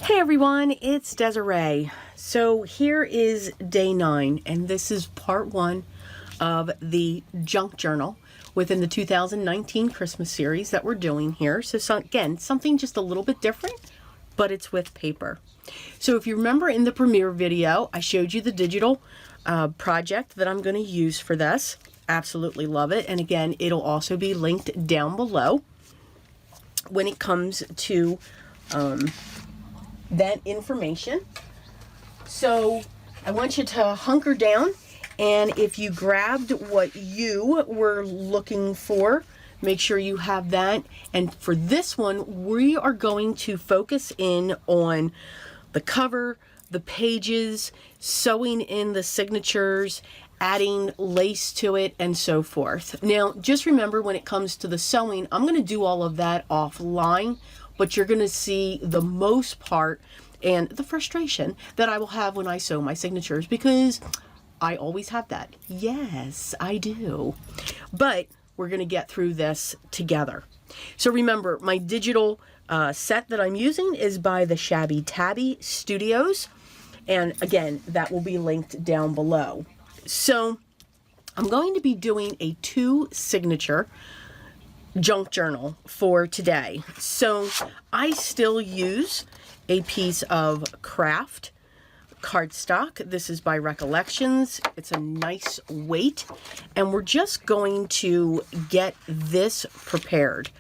Hey everyone, it's Desiree. So here is day 9, and this is part 1 of the junk journal within the 2019 Christmas series that we're doing here. So again, something just a little bit different, but it's with paper. So if you remember in the premiere video, I showed you the digital project that I'm going to use for this. Absolutely love it. And again, it'll also be linked down below when it comes to that information. So I want you to hunker down, and if you grabbed what you were looking for, make sure you have that. And for this one, we are going to focus in on the cover, the pages, sewing in the signatures, adding lace to it, and so forth. Now, just remember, when it comes to the sewing, I'm going to do all of that offline, but you're going to see the most part and the frustration that I will have when I sew my signatures, because I always have that. Yes, I do. But we're going to get through this together. So remember, my digital set that I'm using is by the Shabby Tabby Studios. And again, that will be linked down below. So I'm going to be doing a 2 signature junk journal for today. So I still use a piece of craft cardstock. This is by Recollections. It's a nice weight, and we're just going to get this prepared.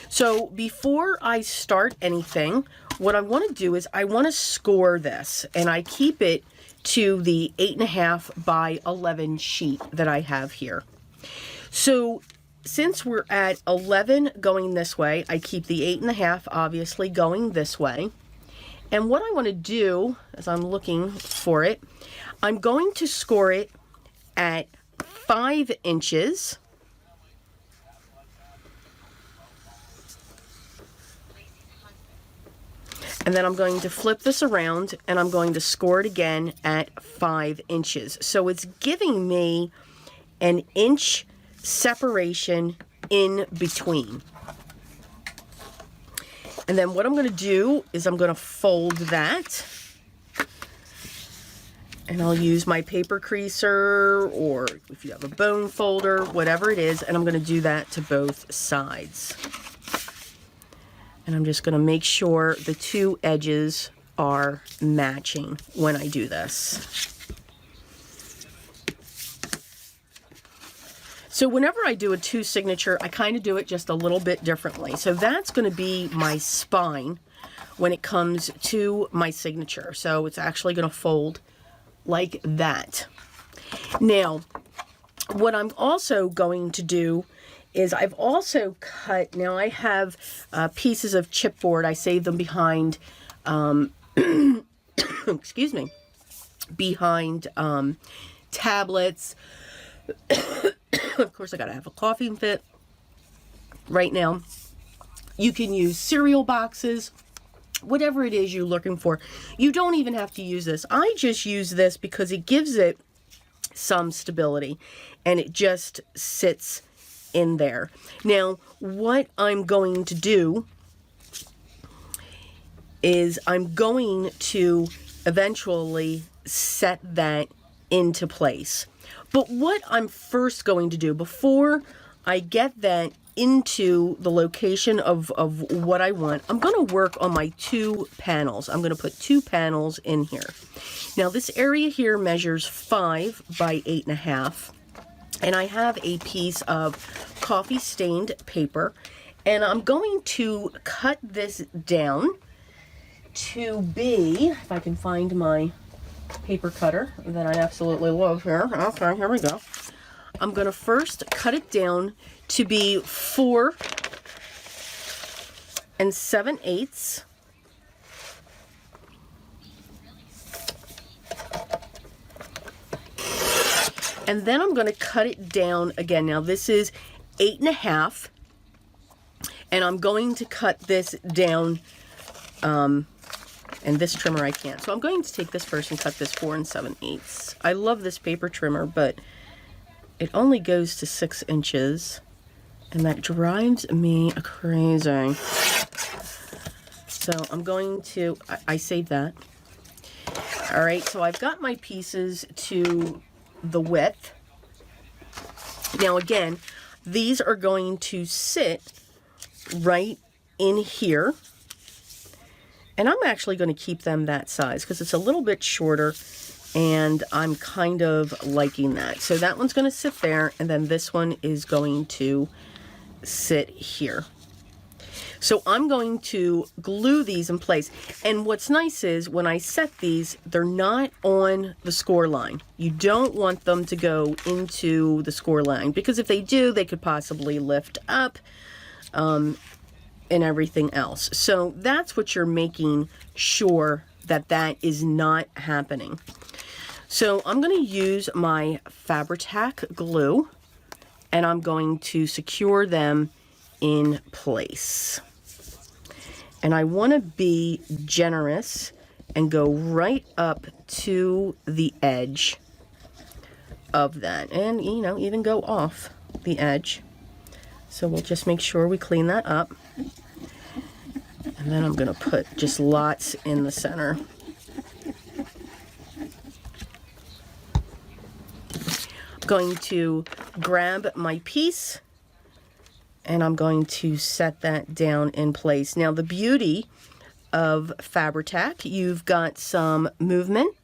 So before I start anything, what I want to do is I want to score this, and I keep it to the 8.5 by 11 sheet that I have here. So since we're at 11 going this way, I keep the 8.5 obviously going this way. And what I want to do, as I'm looking for it, I'm going to score it at 5 inches. And then I'm going to flip this around, and I'm going to score it again at 5 inches. So it's giving me an inch separation in between. And then what I'm going to do is I'm going to fold that, and I'll use my paper creaser, or if you have a bone folder, whatever it is, and I'm going to do that to both sides. And I'm just going to make sure the 2 edges are matching when I do this. So whenever I do a 2 signature, I kind of do it just a little bit differently. So that's going to be my spine when it comes to my signature. So it's actually going to fold like that. Now, what I'm also going to do is I've also cut, now I have pieces of chipboard. I save them behind, excuse me, behind tablets. Of course, I gotta have a coughing fit right now. You can use cereal boxes, whatever it is you're looking for. You don't even have to use this. I just use this because it gives it some stability, and it just sits in there. Now, what I'm going to do is I'm going to eventually set that into place. But what I'm first going to do, before I get that into the location of what I want, I'm going to work on my 2 panels. I'm going to put 2 panels in here. Now, this area here measures 5 by 8.5. And I have a piece of coffee stained paper. And I'm going to cut this down to be, if I can find my paper cutter that I absolutely love here. Okay, here we go. I'm going to first cut it down to be 4 7/8. And then I'm going to cut it down again. Now this is 8.5, and I'm going to cut this down, and this trimmer I can't. So I'm going to take this first and cut this 4 7/8. I love this paper trimmer, but it only goes to 6 inches, and that drives me crazy. So I'm going to, I saved that. All right, so I've got my pieces to the width. Now again, these are going to sit right in here. And I'm actually going to keep them that size because it's a little bit shorter and I'm kind of liking that. So that one's going to sit there, and then this one is going to sit here. So I'm going to glue these in place. And what's nice is when I set these, they're not on the score line. You don't want them to go into the score line, because if they do, they could possibly lift up and everything else. So that's what you're making sure that that is not happening. So I'm going to use my Fabri-Tac glue, and I'm going to secure them in place. And I want to be generous and go right up to the edge of that, and you know, even go off the edge. So we'll just make sure we clean that up. And then I'm going to put just lots in the center. I'm going to grab my piece and I'm going to set that down in place. Now the beauty of Fabri-Tac, you've got some movement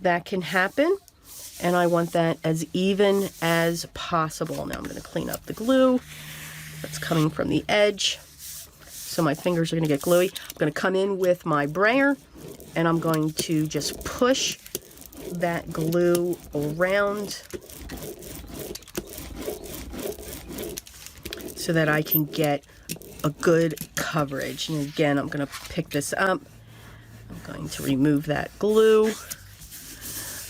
that can happen, and I want that as even as possible. Now I'm going to clean up the glue that's coming from the edge, so my fingers are going to get gluey. I'm going to come in with my brayer, and I'm going to just push that glue around so that I can get a good coverage. And again, I'm going to pick this up. I'm going to remove that glue,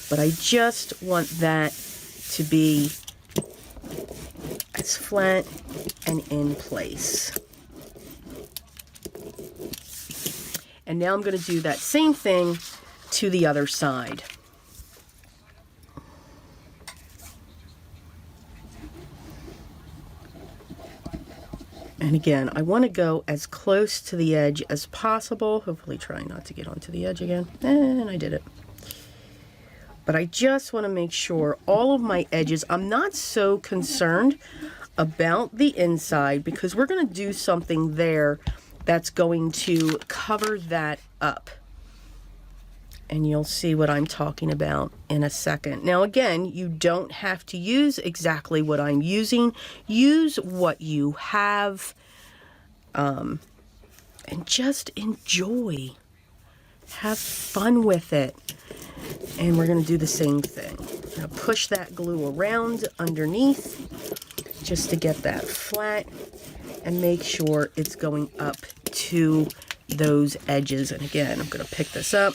but I just want that to be as flat and in place. And now I'm going to do that same thing to the other side. And again, I want to go as close to the edge as possible. Hopefully try not to get onto the edge again. And I did it. But I just want to make sure all of my edges, I'm not so concerned about the inside, because we're going to do something there that's going to cover that up. And you'll see what I'm talking about in a second. Now again, you don't have to use exactly what I'm using. Use what you have, and just enjoy. Have fun with it. And we're going to do the same thing. I'm going to push that glue around underneath just to get that flat, and make sure it's going up to those edges. And again, I'm going to pick this up,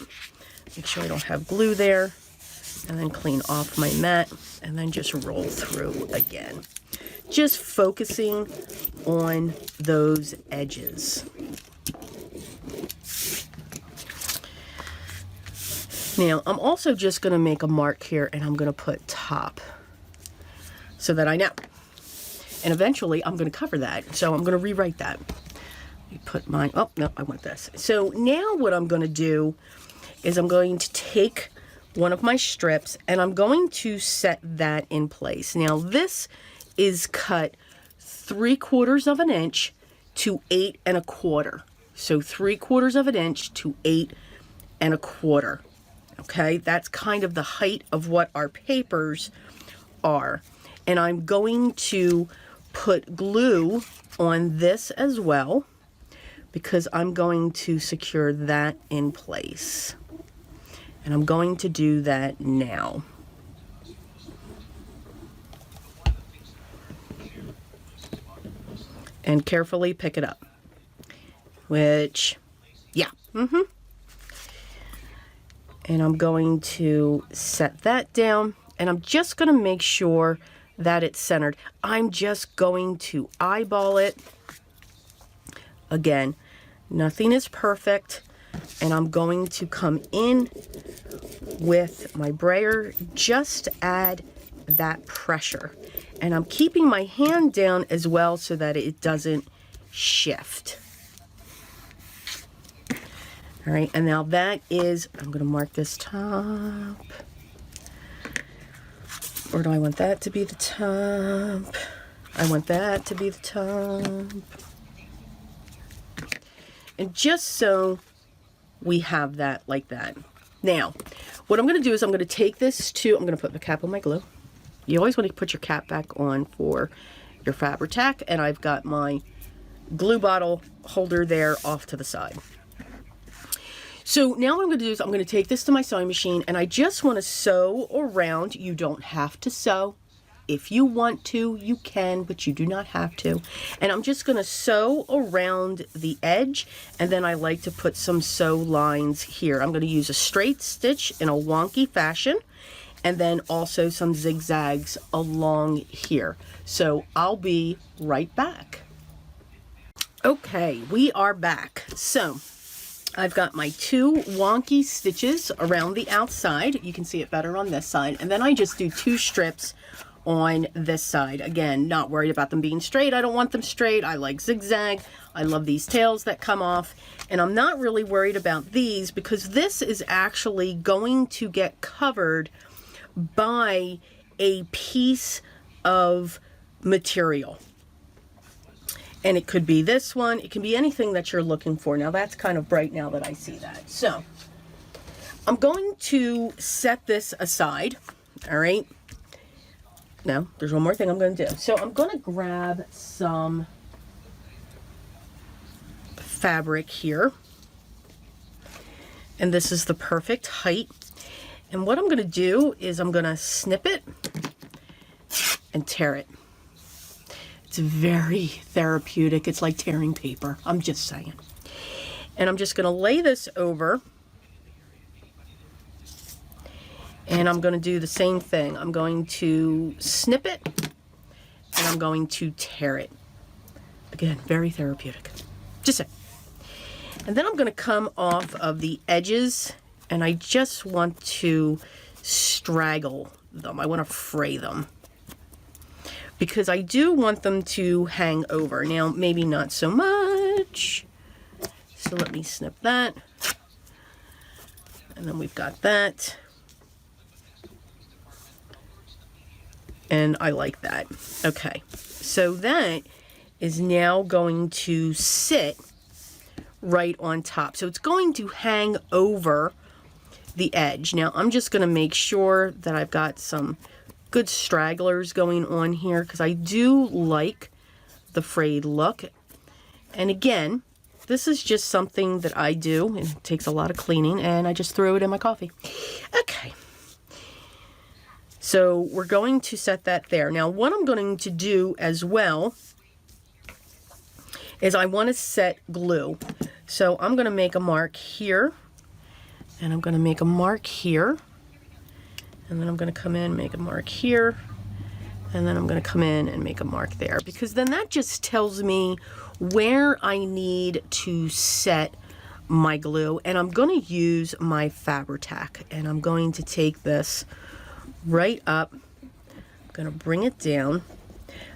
make sure I don't have glue there, and then clean off my mat, and then just roll through again. Just focusing on those edges. Now, I'm also just going to make a mark here, and I'm going to put top so that I know. And eventually, I'm going to cover that, so I'm going to rewrite that. You put my, oh, no, I want this. So now what I'm going to do is I'm going to take one of my strips, and I'm going to set that in place. Now, this is cut 3/4 of an inch to 8 1/4. So 3/4 of an inch to 8 1/4. Okay, that's kind of the height of what our papers are. And I'm going to put glue on this as well, because I'm going to secure that in place. And I'm going to do that now. And carefully pick it up. Which, yeah, And I'm going to set that down, and I'm just going to make sure that it's centered. I'm just going to eyeball it. Again, nothing is perfect, and I'm going to come in with my brayer, just add that pressure. And I'm keeping my hand down as well so that it doesn't shift. All right, and now that is, I'm going to mark this top. Or do I want that to be the top? I want that to be the top. And just so we have that like that. Now, what I'm going to do is I'm going to take this to, I'm going to put the cap on my glue. You always want to put your cap back on for your Fabri-Tac, and I've got my glue bottle holder there off to the side. So now what I'm going to do is I'm going to take this to my sewing machine, and I just want to sew around. You don't have to sew. If you want to, you can, but you do not have to. And I'm just going to sew around the edge, and then I like to put some sew lines here. I'm going to use a straight stitch in a wonky fashion, and then also some zigzags along here. So I'll be right back. Okay, we are back. So I've got my 2 wonky stitches around the outside. You can see it better on this side. And then I just do 2 strips on this side. Again, not worried about them being straight. I don't want them straight. I like zigzag. I love these tails that come off. And I'm not really worried about these because this is actually going to get covered by a piece of material. And it could be this one. It can be anything that you're looking for. Now that's kind of bright now that I see that. So I'm going to set this aside. All right. Now there's one more thing I'm going to do. So I'm going to grab some fabric here. And this is the perfect height. And what I'm going to do is I'm going to snip it and tear it. It's very therapeutic. It's like tearing paper. I'm just saying. And I'm just going to lay this over. And I'm going to do the same thing. I'm going to snip it and I'm going to tear it. Again, very therapeutic. Just saying. And then I'm going to come off of the edges, and I just want to straggle them. I want to fray them because I do want them to hang over. Now, maybe not so much. So let me snip that. And then we've got that. And I like that. Okay. So that is now going to sit right on top. So it's going to hang over the edge. Now I'm just going to make sure that I've got some good stragglers going on here because I do like the frayed look. And again, this is just something that I do. It takes a lot of cleaning, and I just throw it in my coffee. Okay. So we're going to set that there. Now what I'm going to do as well is I want to set glue. So I'm going to make a mark here, and I'm going to make a mark here, and then I'm going to come in, make a mark here, and then I'm going to come in and make a mark there, because then that just tells me where I need to set my glue. And I'm going to use my Fabri-Tac, and I'm going to take this right up. I'm going to bring it down.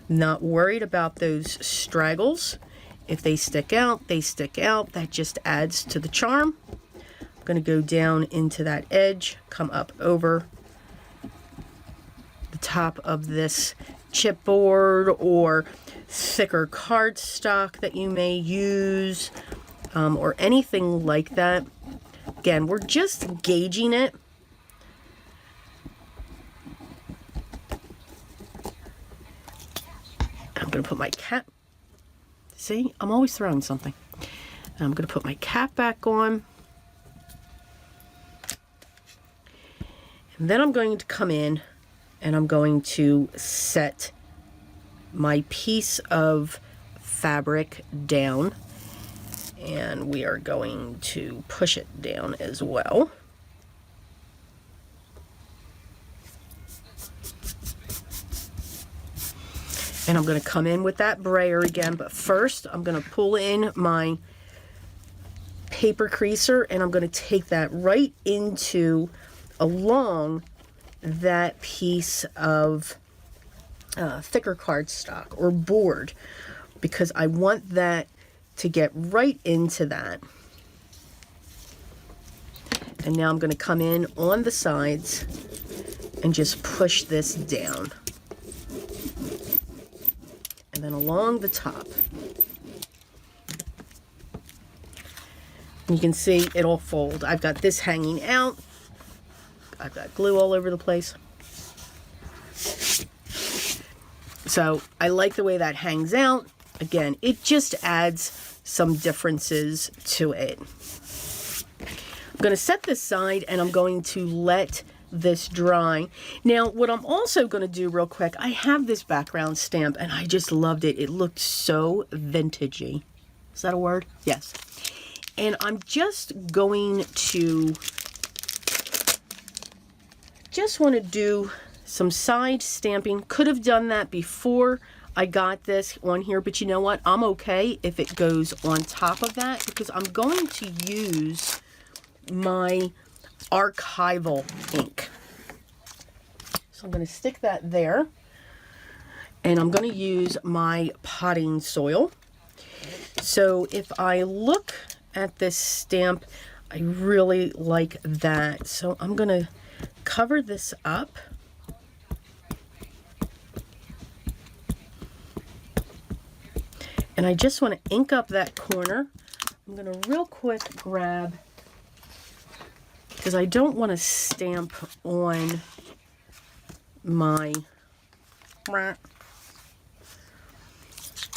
Not worried about those straggles. If they stick out, they stick out. That just adds to the charm. I'm going to go down into that edge, come up over the top of this chipboard or thicker cardstock that you may use, or anything like that. Again, we're just gauging it. I'm going to put my cap. See, I'm always throwing something. And I'm going to put my cap back on. And then I'm going to come in and I'm going to set my piece of fabric down. And we are going to push it down as well. And I'm going to come in with that brayer again, but first I'm going to pull in my paper creaser and I'm going to take that right into along that piece of thicker cardstock or board, because I want that to get right into that. And now I'm going to come in on the sides and just push this down. And then along the top. You can see it'll fold. I've got this hanging out. I've got glue all over the place. So I like the way that hangs out. Again, it just adds some differences to it. I'm going to set this aside and I'm going to let this dry. Now, what I'm also going to do real quick, I have this background stamp and I just loved it. It looked so vintagey. Is that a word? Yes. And I'm just going to want to do some side stamping. Could have done that before I got this on here, but you know what? I'm okay if it goes on top of that because I'm going to use my archival ink. So I'm going to stick that there, and I'm going to use my potting soil. So if I look at this stamp, I really like that. So I'm going to cover this up. And I just want to ink up that corner. I'm going to real quick grab, because I don't want to stamp on my,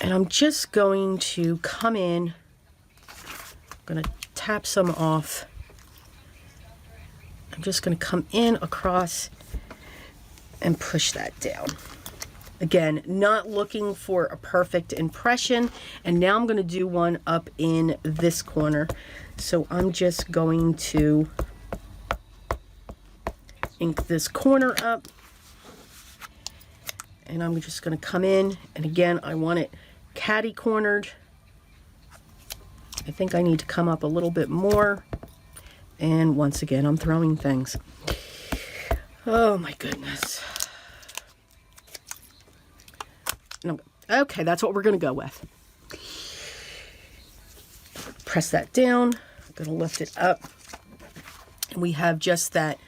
and I'm just going to come in, I'm going to tap some off. I'm just going to come in across and push that down. Again, not looking for a perfect impression. And now I'm going to do one up in this corner. So I'm just going to ink this corner up. And I'm just going to come in. And again, I want it catty cornered. I think I need to come up a little bit more. And once again, I'm throwing things. Oh my goodness. Okay, that's what we're going to go with. Press that down. I'm going to lift it up. And we have just that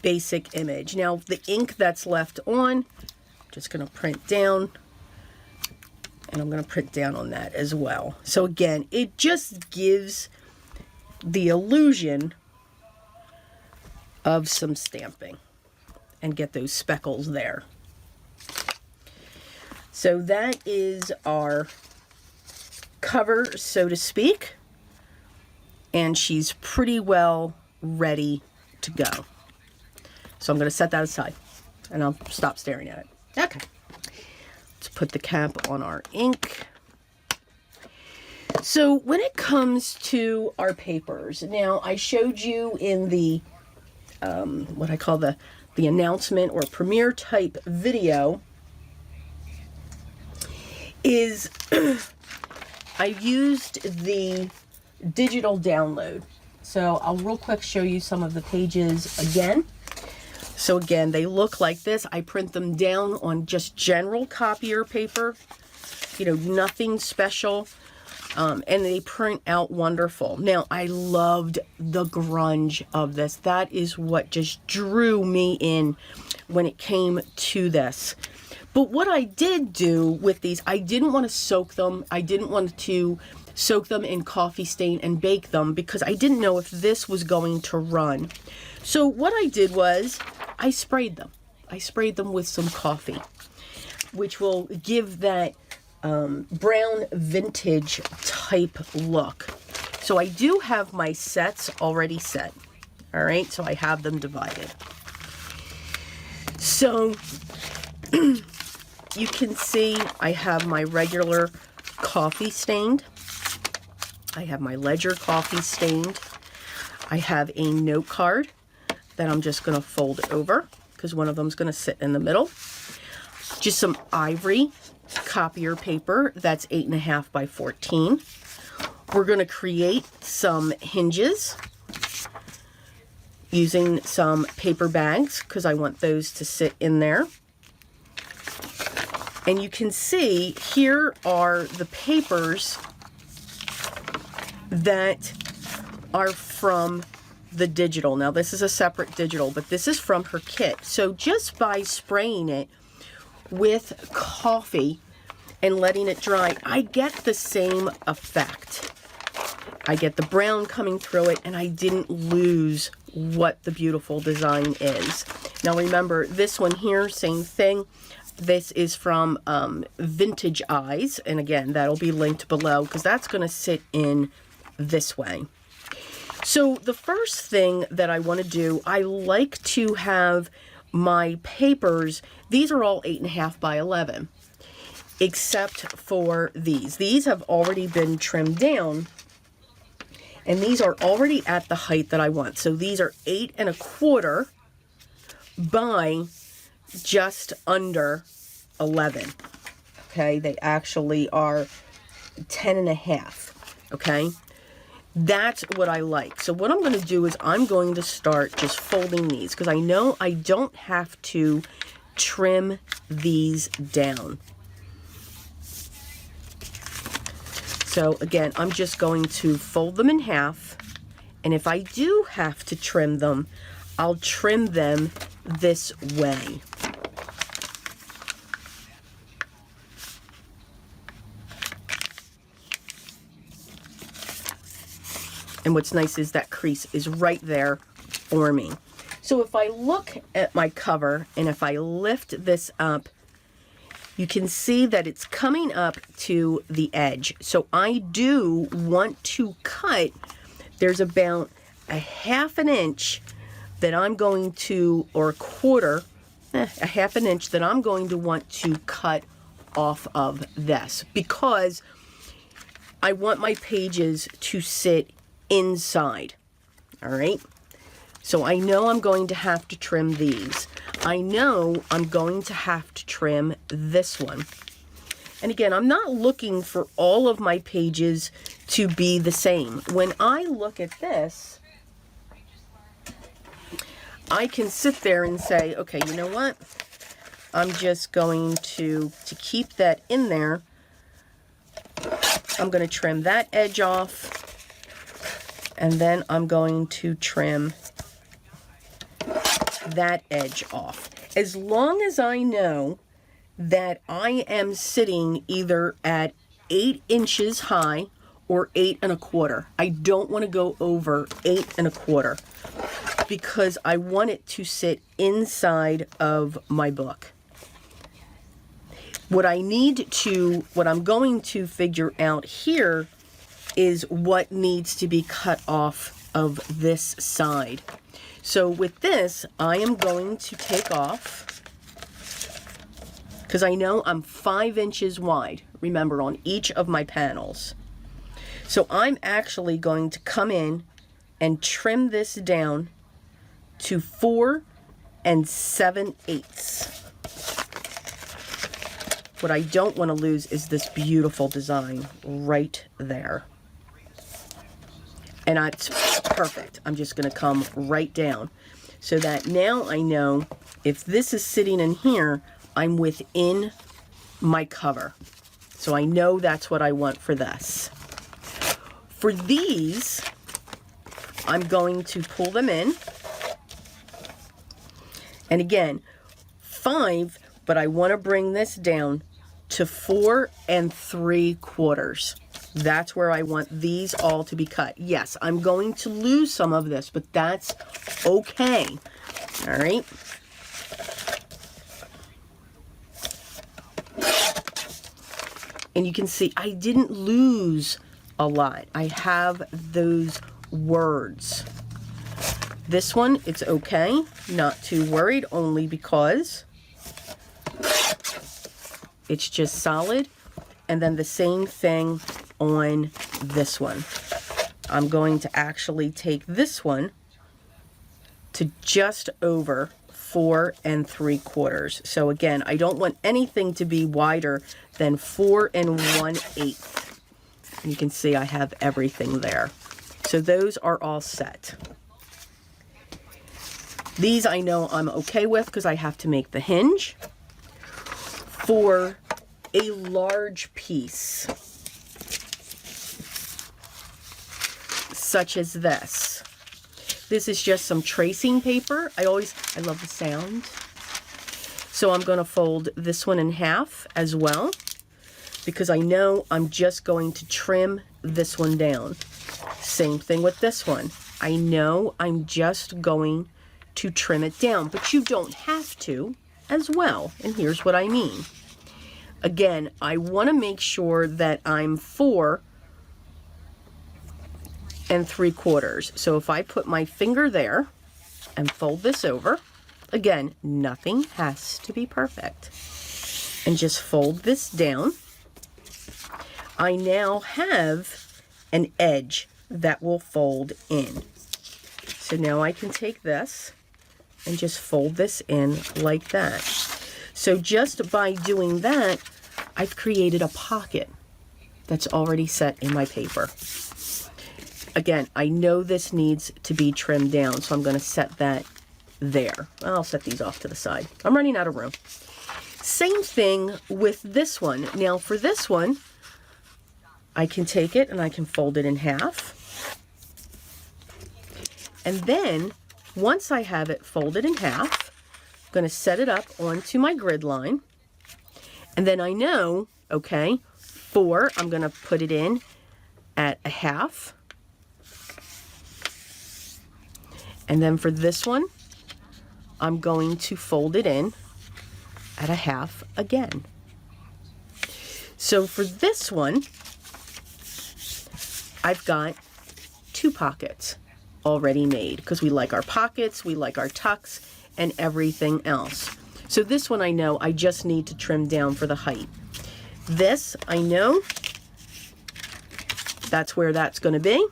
basic image. Now, the ink that's left on, I'm just going to print down. And I'm going to print down on that as well. So again, it just gives the illusion of some stamping. And get those speckles there. So that is our cover, so to speak, and she's pretty well ready to go. So I'm going to set that aside, and I'll stop staring at it. Okay. Let's put the cap on our ink. So when it comes to our papers, now I showed you in the, what I call the announcement or premiere type video, is I used the digital download. So I'll real quick show you some of the pages again. So again, they look like this. I print them down on just general copier paper, you know, nothing special. And they print out wonderful. Now, I loved the grunge of this. That is what just drew me in when it came to this. But what I did do with these, I didn't want to soak them. I didn't want to soak them in coffee stain and bake them because I didn't know if this was going to run. So what I did was I sprayed them. I sprayed them with some coffee, which will give that brown vintage type look. So I do have my sets already set. All right, so I have them divided. So you can see I have my regular coffee stained. I have my ledger coffee stained. I have a note card that I'm just going to fold over because one of them is going to sit in the middle. Just some ivory copier paper that's 8.5 by 14. We're going to create some hinges using some paper bags because I want those to sit in there. And you can see here are the papers that are from the digital. Now this is a separate digital, but this is from her kit. So just by spraying it with coffee and letting it dry, I get the same effect. I get the brown coming through it, and I didn't lose what the beautiful design is. Now remember, this one here, same thing. This is from Vintage Eyes, and again, that'll be linked below because that's going to sit in this way. So the first thing that I want to do, I like to have my papers, these are all 8.5 by 11, except for these. These have already been trimmed down, and these are already at the height that I want. So these are 8.25 by just under 11. Okay, they actually are 10.5. Okay, that's what I like. So what I'm going to do is I'm going to start just folding these because I know I don't have to trim these down. So again, I'm just going to fold them in half, and if I do have to trim them, I'll trim them this way. And what's nice is that crease is right there for me. So if I look at my cover and if I lift this up, you can see that it's coming up to the edge. So I do want to cut, there's about a 1/2 inch that I'm going to, or 1/4, a 1/2 inch that I'm going to want to cut off of this because I want my pages to sit inside. All right. So I know I'm going to have to trim these. I know I'm going to have to trim this one. And again, I'm not looking for all of my pages to be the same. When I look at this, I can sit there and say, okay, you know what? I'm just going to keep that in there. I'm going to trim that edge off. And then I'm going to trim that edge off. As long as I know that I am sitting either at 8 inches high or 8.25. I don't want to go over 8.25 because I want it to sit inside of my book. What I'm going to figure out here is what needs to be cut off of this side. So with this, I am going to take off, because I know I'm 5 inches wide, remember, on each of my panels. So I'm actually going to come in and trim this down to 4 7/8. What I don't want to lose is this beautiful design right there. And it's perfect. I'm just going to come right down so that now I know if this is sitting in here, I'm within my cover. So I know that's what I want for this. For these, I'm going to pull them in. And again, 5, but I want to bring this down to 4 3/4. That's where I want these all to be cut. Yes, I'm going to lose some of this, but that's okay. All right. And you can see I didn't lose a lot. I have those words. This one, it's okay. Not too worried, only because it's just solid. And then the same thing on this one. I'm going to actually take this one to just over 4 3/4. So again, I don't want anything to be wider than 4 1/8. And you can see I have everything there. So those are all set. These I know I'm okay with because I have to make the hinge. For a large piece, such as this This is just some tracing paper. I love the sound. So I'm going to fold this one in half as well, because I know I'm just going to trim this one down. Same thing with this one. I know I'm just going to trim it down, but you don't have to as well. And here's what I mean. Again, I want to make sure that I'm 4 3/4. So if I put my finger there and fold this over, again, nothing has to be perfect. And just fold this down. I now have an edge that will fold in. So now I can take this and just fold this in like that. So just by doing that, I've created a pocket that's already set in my paper. Again, I know this needs to be trimmed down, so I'm going to set that there. I'll set these off to the side. I'm running out of room. Same thing with this one. Now for this one, I can take it and I can fold it in half. And then, once I have it folded in half, I'm going to set it up onto my grid line. And then I know, okay, 4, I'm going to put it in at a half. And then for this one, I'm going to fold it in at a half again. So for this one, I've got 2 pockets already made, because we like our pockets, we like our tucks, and everything else. So this one I know I just need to trim down for the height. This, I know that's where that's going to be.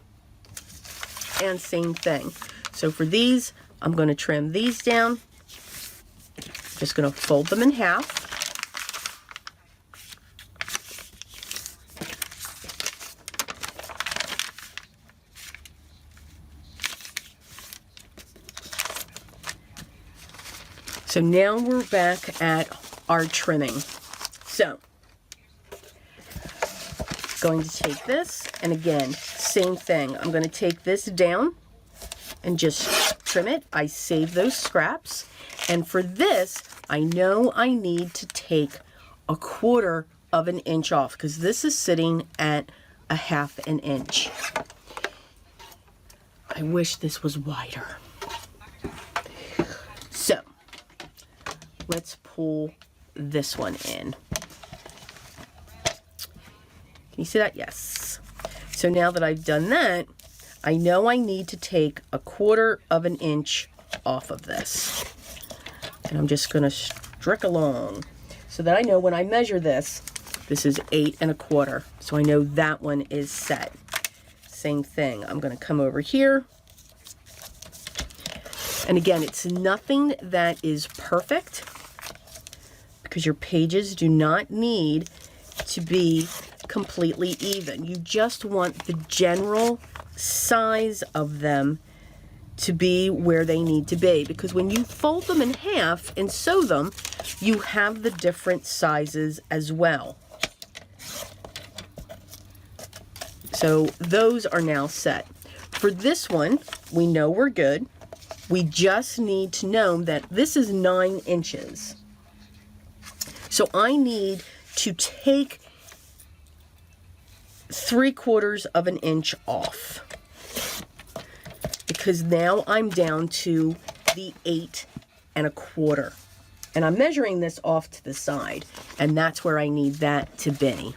And same thing. So for these, I'm going to trim these down. Just going to fold them in half. So now we're back at our trimming. So, going to take this, and again, same thing. I'm going to take this down and just trim it. I save those scraps. And for this, I know I need to take 1/4 of an inch off, because this is sitting at a 1/2 inch. I wish this was wider. So, let's pull this one in. Can you see that? Yes. So now that I've done that, I know I need to take 1/4 of an inch off of this. And I'm just going to strick along so that I know when I measure this, this is 8 1/4. So I know that one is set. Same thing. I'm going to come over here. And again, it's nothing that is perfect, because your pages do not need to be completely even. You just want the general size of them to be where they need to be, because when you fold them in half and sew them, you have the different sizes as well. So those are now set. For this one, we know we're good. We just need to know that this is 9 inches. So I need to take 3/4 of an inch off, because now I'm down to the 8 1/4. And I'm measuring this off to the side, and that's where I need that to be.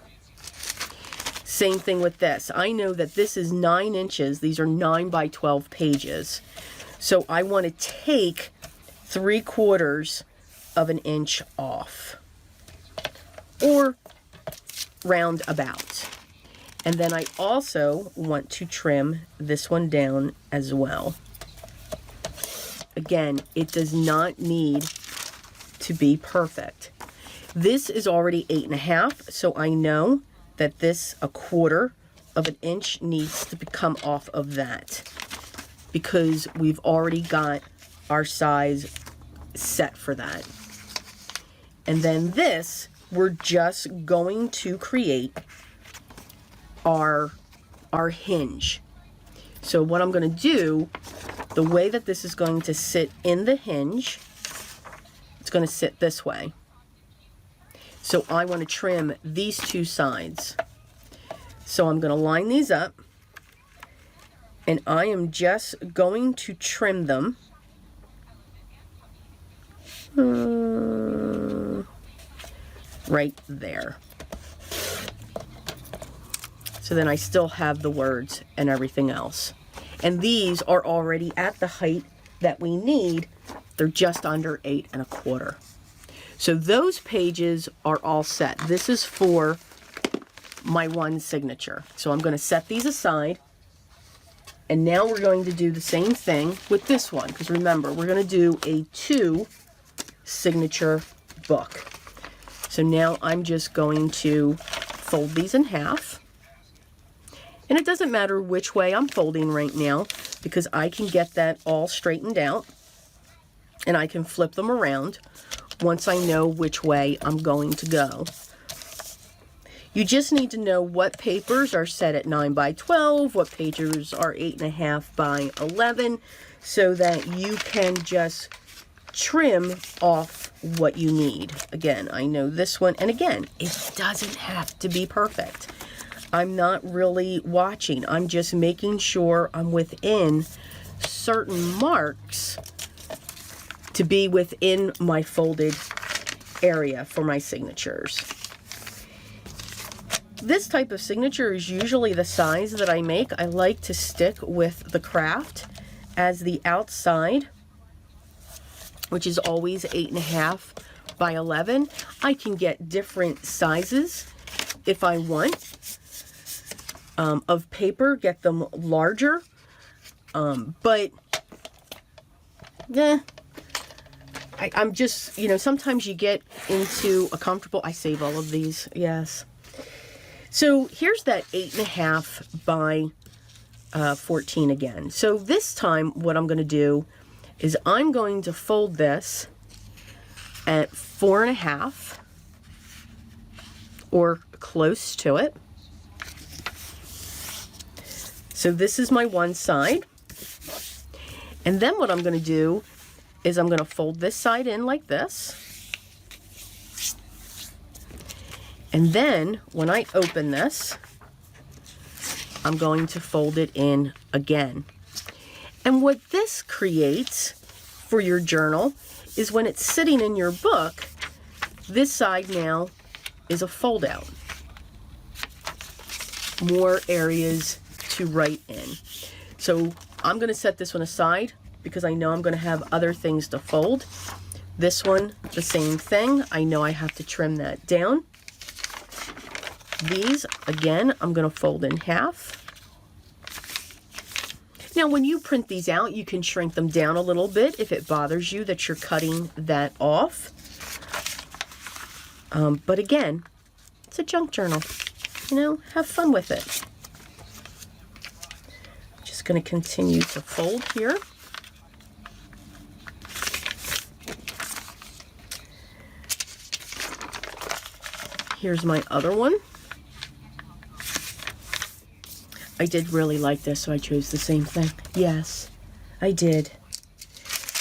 Same thing with this. I know that this is 9 inches. These are 9 by 12 pages. So I want to take 3/4 of an inch off, or round about. And then I also want to trim this one down as well. Again, it does not need to be perfect. This is already 8 1/2, so I know that this 1/4 of an inch needs to come off of that, because we've already got our size set for that. And then this, we're just going to create our hinge. So what I'm going to do the way that this is going to sit in the hinge, it's going to sit this way. So I want to trim these two sides. So I'm going to line these up, and I am just going to trim them right there. So then I still have the words and everything else. And these are already at the height that we need. They're just under 8 1/4. So those pages are all set. This is for my one signature. So I'm going to set these aside. And now we're going to do the same thing with this one. Because remember, we're going to do a 2 signature book. So now I'm just going to fold these in half. And it doesn't matter which way I'm folding right now, because I can get that all straightened out. And I can flip them around once I know which way I'm going to go. You just need to know what papers are set at 9 by 12, what pages are 8.5 by 11, so that you can just trim off what you need. Again, I know this one, and again, it doesn't have to be perfect. I'm not really watching. I'm just making sure I'm within certain marks to be within my folded area for my signatures. This type of signature is usually the size that I make. I like to stick with the craft as the outside, which is always 8.5 by 11. I can get different sizes if I want of paper, get them larger, but yeah, I'm just, you know, sometimes you get into a comfortable, I save all of these, yes. So here's that 8.5 by 14 again. So this time what I'm going to do is I'm going to fold this at 4.5 or close to it. So this is my one side. And then what I'm going to do is I'm going to fold this side in like this. And then when I open this, I'm going to fold it in again. And what this creates for your journal is when it's sitting in your book, this side now is a fold out. More areas to write in. So I'm going to set this one aside because I know I'm going to have other things to fold. This one, the same thing. I know I have to trim that down. These, again, I'm going to fold in half. Now, when you print these out, you can shrink them down a little bit if it bothers you that you're cutting that off. But again, it's a junk journal. You know, have fun with it. Just going to continue to fold here. Here's my other one. I did really like this, so I chose the same thing. Yes, I did.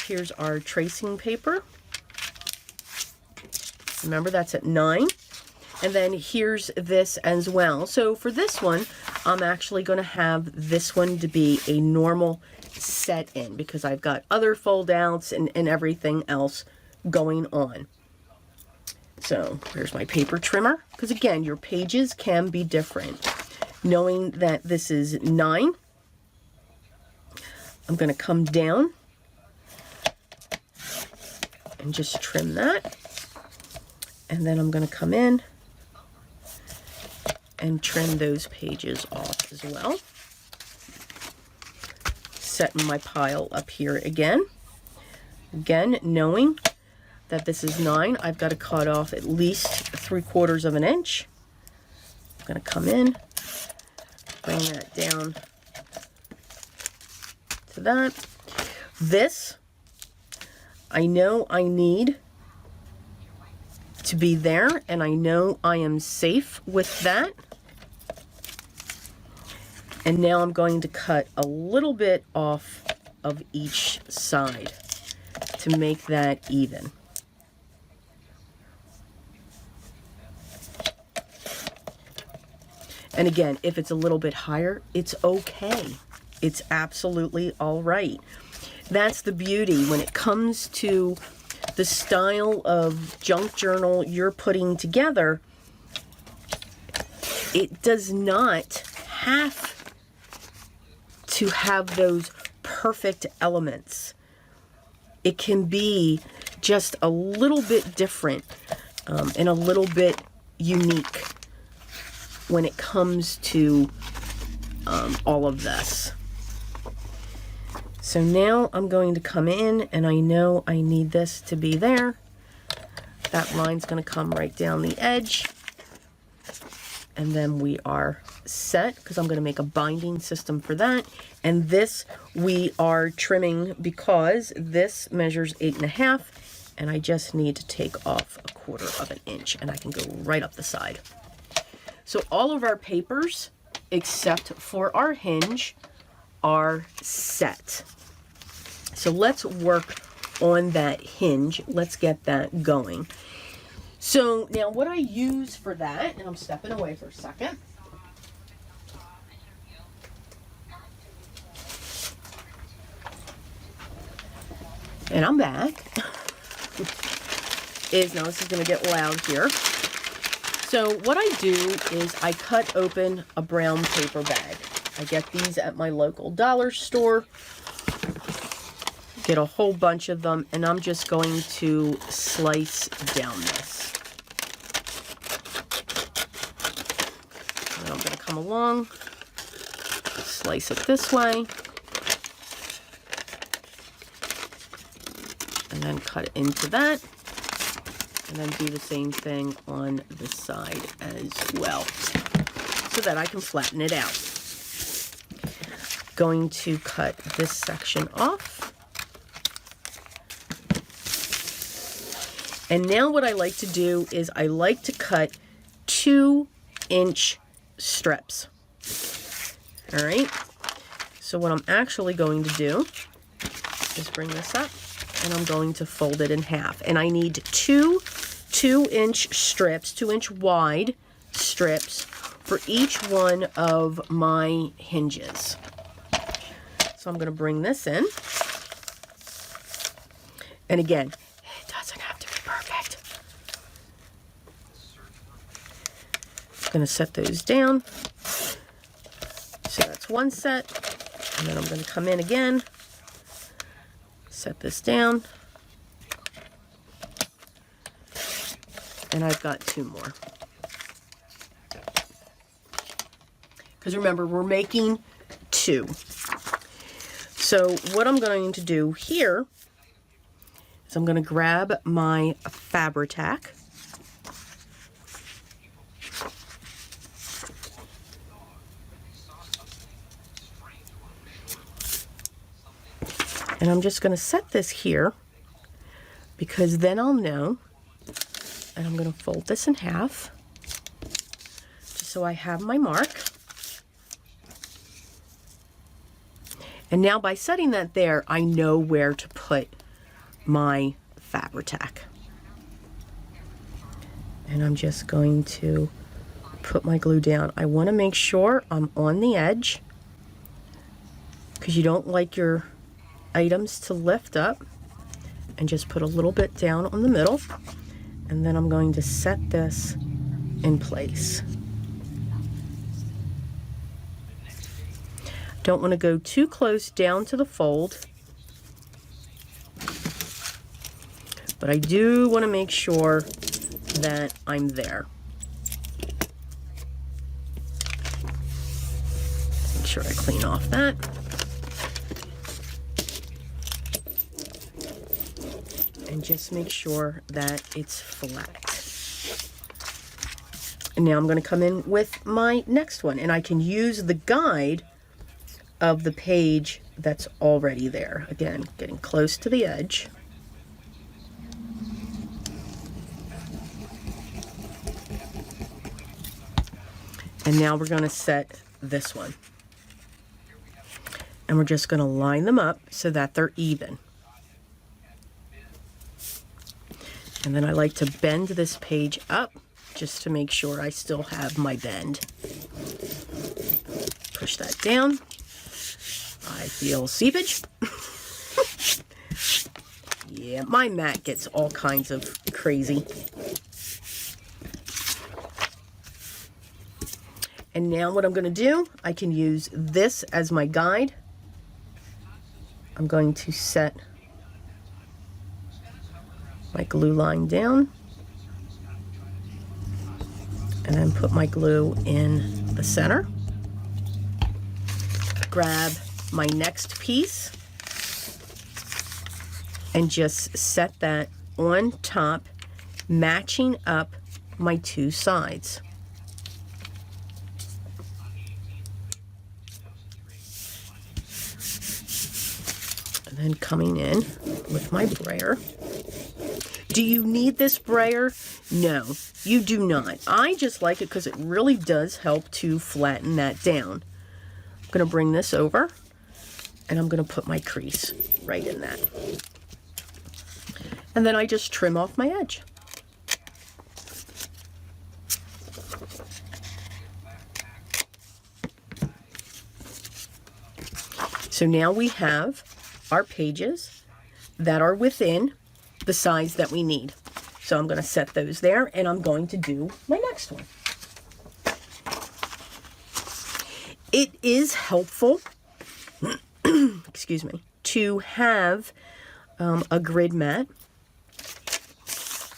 Here's our tracing paper. Remember, that's at 9. And then here's this as well. So for this one, I'm actually going to have this one to be a normal set in because I've got other fold outs and everything else going on. So here's my paper trimmer, because again, your pages can be different. Knowing that this is 9, I'm going to come down and just trim that. And then I'm going to come in and trim those pages off as well. Setting my pile up here again. Again, knowing that this is 9, I've got to cut off at least 3/4 of an inch. I'm going to come in, bring that down to that. This, I know I need to be there, and I know I am safe with that. And now I'm going to cut a little bit off of each side to make that even. And again, if it's a little bit higher, it's okay. It's absolutely all right. That's the beauty when it comes to the style of junk journal you're putting together. It does not have to have those perfect elements. It can be just a little bit different and a little bit unique when it comes to all of this. So now I'm going to come in, and I know I need this to be there. That line's going to come right down the edge. And then we are set, because I'm going to make a binding system for that. And this we are trimming because this measures 8.5, and I just need to take off 1/4 of an inch, and I can go right up the side. So all of our papers, except for our hinge, are set. So let's work on that hinge. Let's get that going. So now what I use for that, and I'm stepping away for a second. And I'm back. Now this is going to get loud here. So what I do is I cut open a brown paper bag. I get these at my local dollar store. Get a whole bunch of them, and I'm just going to slice down this. And I'm going to come along, slice it this way, and then cut it into that, and then do the same thing on this side as well, so that I can flatten it out. Going to cut this section off. And now what I like to do is I like to cut 2-inch strips. All right. So what I'm actually going to do is bring this up, and I'm going to fold it in half. And I need two 2-inch strips, 2-inch wide strips for each one of my hinges. So I'm going to bring this in. And again, it doesn't have to be perfect. I'm going to set those down. So that's one set. And then I'm going to come in again, set this down. And I've got 2 more. Because remember, we're making 2. So what I'm going to do here is I'm going to grab my Fabri-Tac. And I'm just going to set this here, because then I'll know. And I'm going to fold this in half, just so I have my mark. And now by setting that there, I know where to put my Fabri-Tac. And I'm just going to put my glue down. I want to make sure I'm on the edge, because you don't like your items to lift up. And just put a little bit down on the middle. And then I'm going to set this in place. Don't want to go too close down to the fold, but I do want to make sure that I'm there. Make sure I clean off that. And just make sure that it's flat. And now I'm going to come in with my next one, and I can use the guide of the page that's already there. Again, getting close to the edge. And now we're going to set this one. And we're just going to line them up so that they're even. And then I like to bend this page up just to make sure I still have my bend. Push that down. I feel seepage. Yeah, my mat gets all kinds of crazy. And now what I'm going to do, I can use this as my guide. I'm going to set my glue line down and then put my glue in the center. Grab my next piece and just set that on top, matching up my two sides. And then coming in with my brayer. Do you need this brayer? No, you do not. I just like it because it really does help to flatten that down. I'm going to bring this over and I'm going to put my crease right in that. And then I just trim off my edge. So now we have our pages that are within the size that we need. So I'm going to set those there and I'm going to do my next one. It is helpful, excuse me, to have a grid mat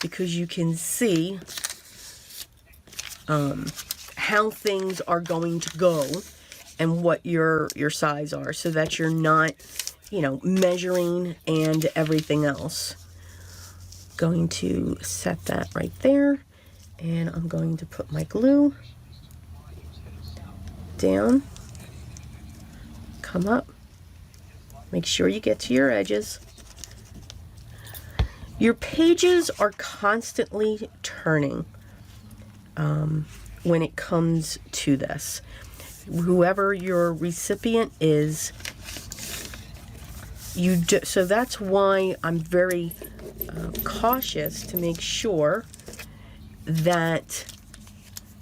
because you can see how things are going to go and what your size are so that you're not, you know, measuring and everything else. Going to set that right there and I'm going to put my glue down, come up, make sure you get to your edges. Your pages are constantly turning when it comes to this. Whoever your recipient is, so that's why I'm very cautious to make sure that,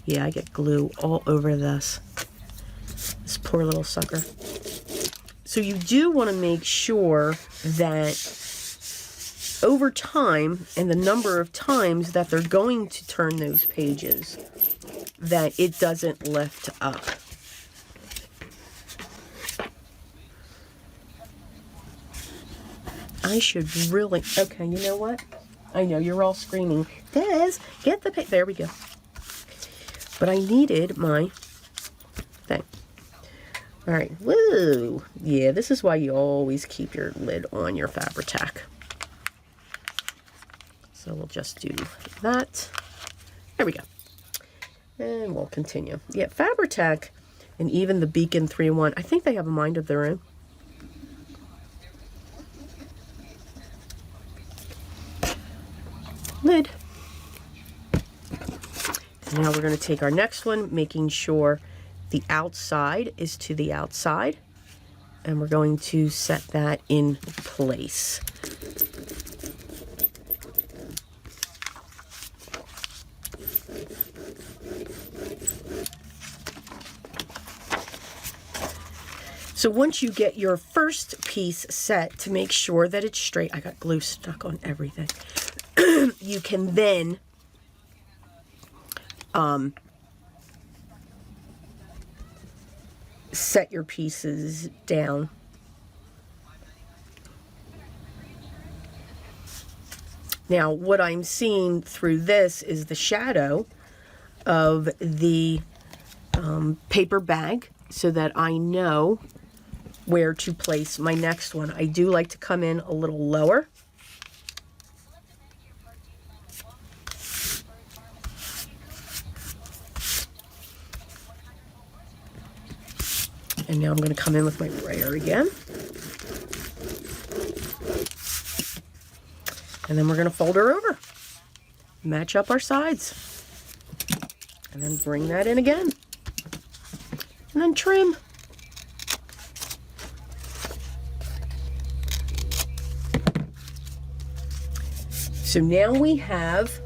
yeah, I get glue all over this poor little sucker. So you do want to make sure that over time and the number of times that they're going to turn those pages, that it doesn't lift up. I should really, okay, you know what? I know you're all screaming, Des, get the page. There we go. But I needed my thing. All right, woo. Yeah, this is why you always keep your lid on your Fabri-Tac. So we'll just do that. There we go. And we'll continue. Yeah, Fabri-Tac and even the Beacon 3-in-1, I think they have a mind of their own. Lid. And now we're going to take our next one, making sure the outside is to the outside, and we're going to set that in place. So once you get your first piece set, to make sure that it's straight, I got glue stuck on everything. You can then set your pieces down. Now, what I'm seeing through this is the shadow of the paper bag so that I know where to place my next one. I do like to come in a little lower. And now I'm going to come in with my brayer again. And then we're going to fold her over. Match up our sides. And then bring that in again. And then trim. So now we have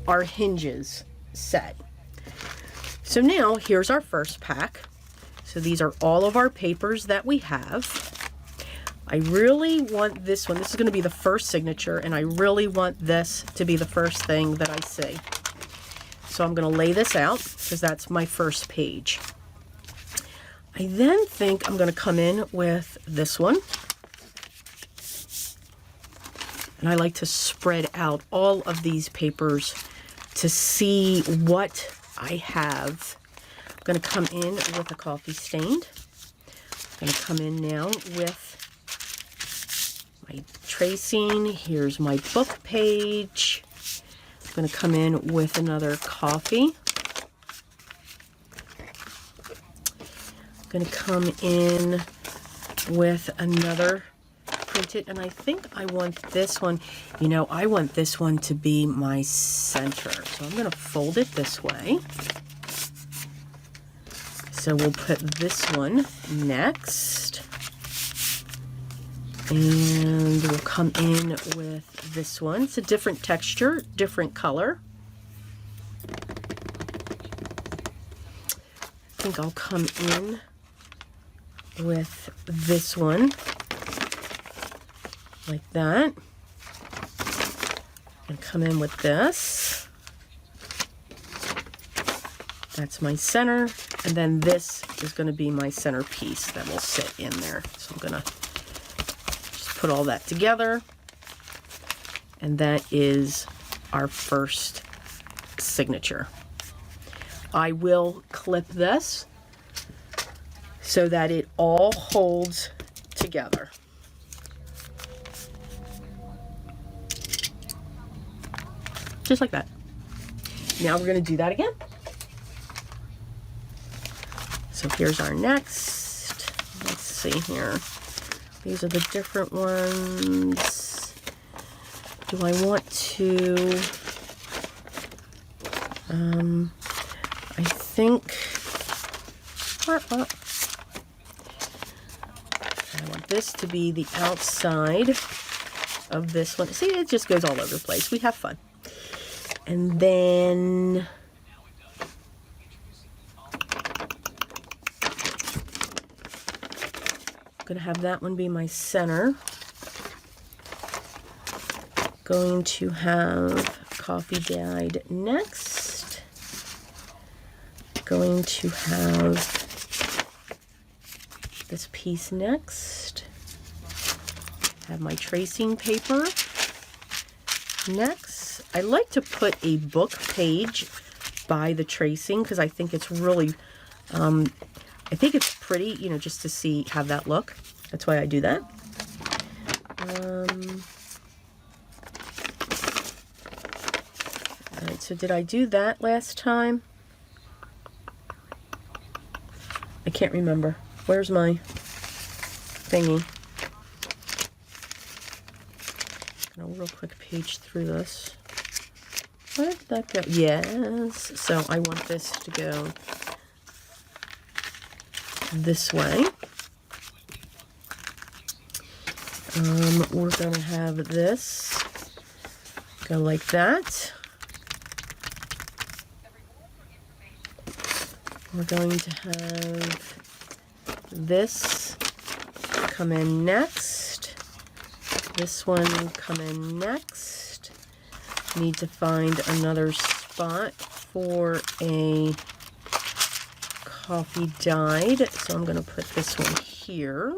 our hinges set. So now here's our first pack. So these are all of our papers that we have. I really want this one. This is going to be the first signature, and I really want this to be the first thing that I see. So I'm going to lay this out because that's my first page. I then think I'm going to come in with this one. And I like to spread out all of these papers to see what I have. I'm going to come in with a coffee stained. I'm going to come in now with my tracing. Here's my book page. I'm going to come in with another coffee. I'm going to come in with another printed, and I think I want this one, you know, I want this one to be my center. So I'm going to fold it this way. So we'll put this one next. And we'll come in with this one. It's a different texture, different color. I think I'll come in with this one, like that. And come in with this. That's my center. And then this is going to be my centerpiece that will sit in there. So I'm going to put all that together, and that is our first signature. I will clip this so that it all holds together. Just like that. Now we're going to do that again. So here's our next. Let's see here. These are the different ones. Do I want to, I think, I want this to be the outside of this one. See, it just goes all over the place. We have fun. And then I'm going to have that one be my center. Going to have coffee dyed next. Going to have this piece next. Have my tracing paper next. I like to put a book page by the tracing because I think it's really I think it's pretty, you know, just to see how that look. That's why I do that. All right, so did I do that last time? I can't remember. Where's my thingy? A real quick page through this. Where did that go? Yes. So I want this to go this way. We're going to have this go like that. We're going to have this come in next. This one come in next. Need to find another spot for a coffee dyed. So I'm going to put this one here.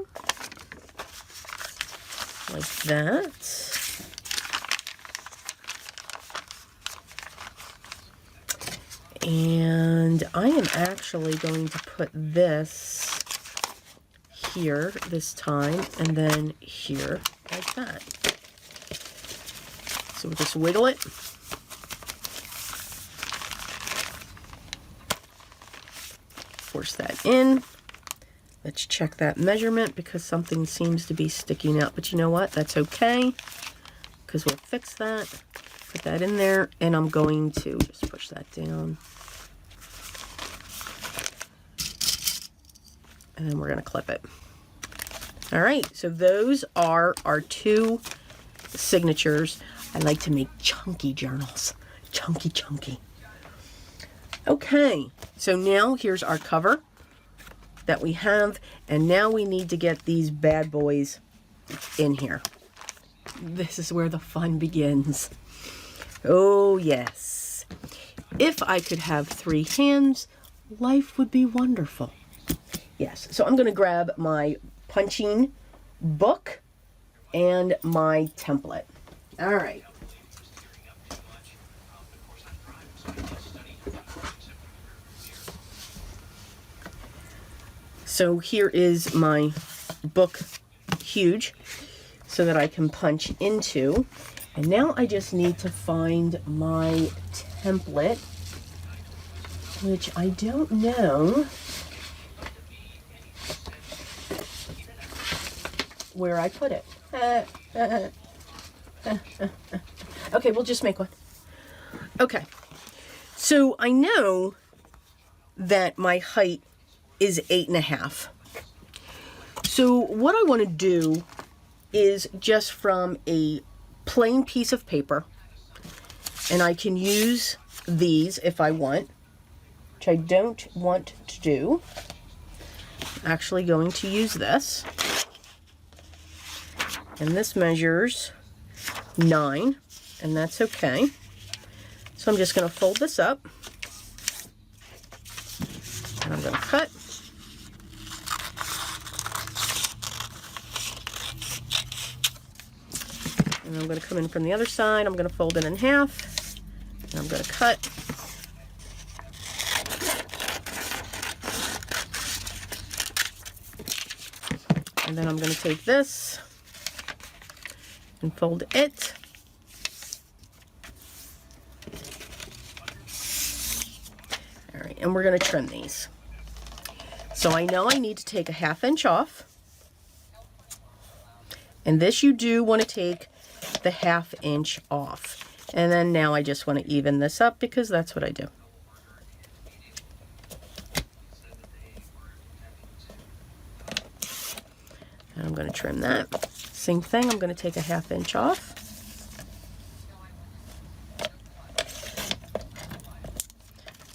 Like that. And I am actually going to put this here this time, and then here, like that. So we'll just wiggle it. Force that in. Let's check that measurement because something seems to be sticking out. But you know what? That's okay, because we'll fix that. Put that in there, and I'm going to just push that down. And then we're going to clip it. All right, so those are our two signatures. I like to make chunky journals. Chunky, chunky. Okay, so now here's our cover that we have, and now we need to get these bad boys in here. This is where the fun begins. Oh yes. If I could have 3 hands, life would be wonderful. Yes, so I'm going to grab my punching book and my template. All right. So here is my book, huge, so that I can punch into. And now I just need to find my template, which I don't know where I put it. Okay, we'll just make one. Okay, so I know that my height is 8.5. So what I want to do is just from a plain piece of paper, and I can use these if I want, which I don't want to do. I'm actually going to use this, and this measures 9, and that's okay. So I'm just going to fold this up, and I'm going to cut. And I'm going to come in from the other side. I'm going to fold it in half, and I'm going to cut. And then I'm going to take this and fold it. All right, and we're going to trim these. So I know I need to take a 1/2 inch off. And this you do want to take the 1/2 inch off. And then now I just want to even this up because that's what I do. And I'm going to trim that. Same thing, I'm going to take a 1/2 inch off.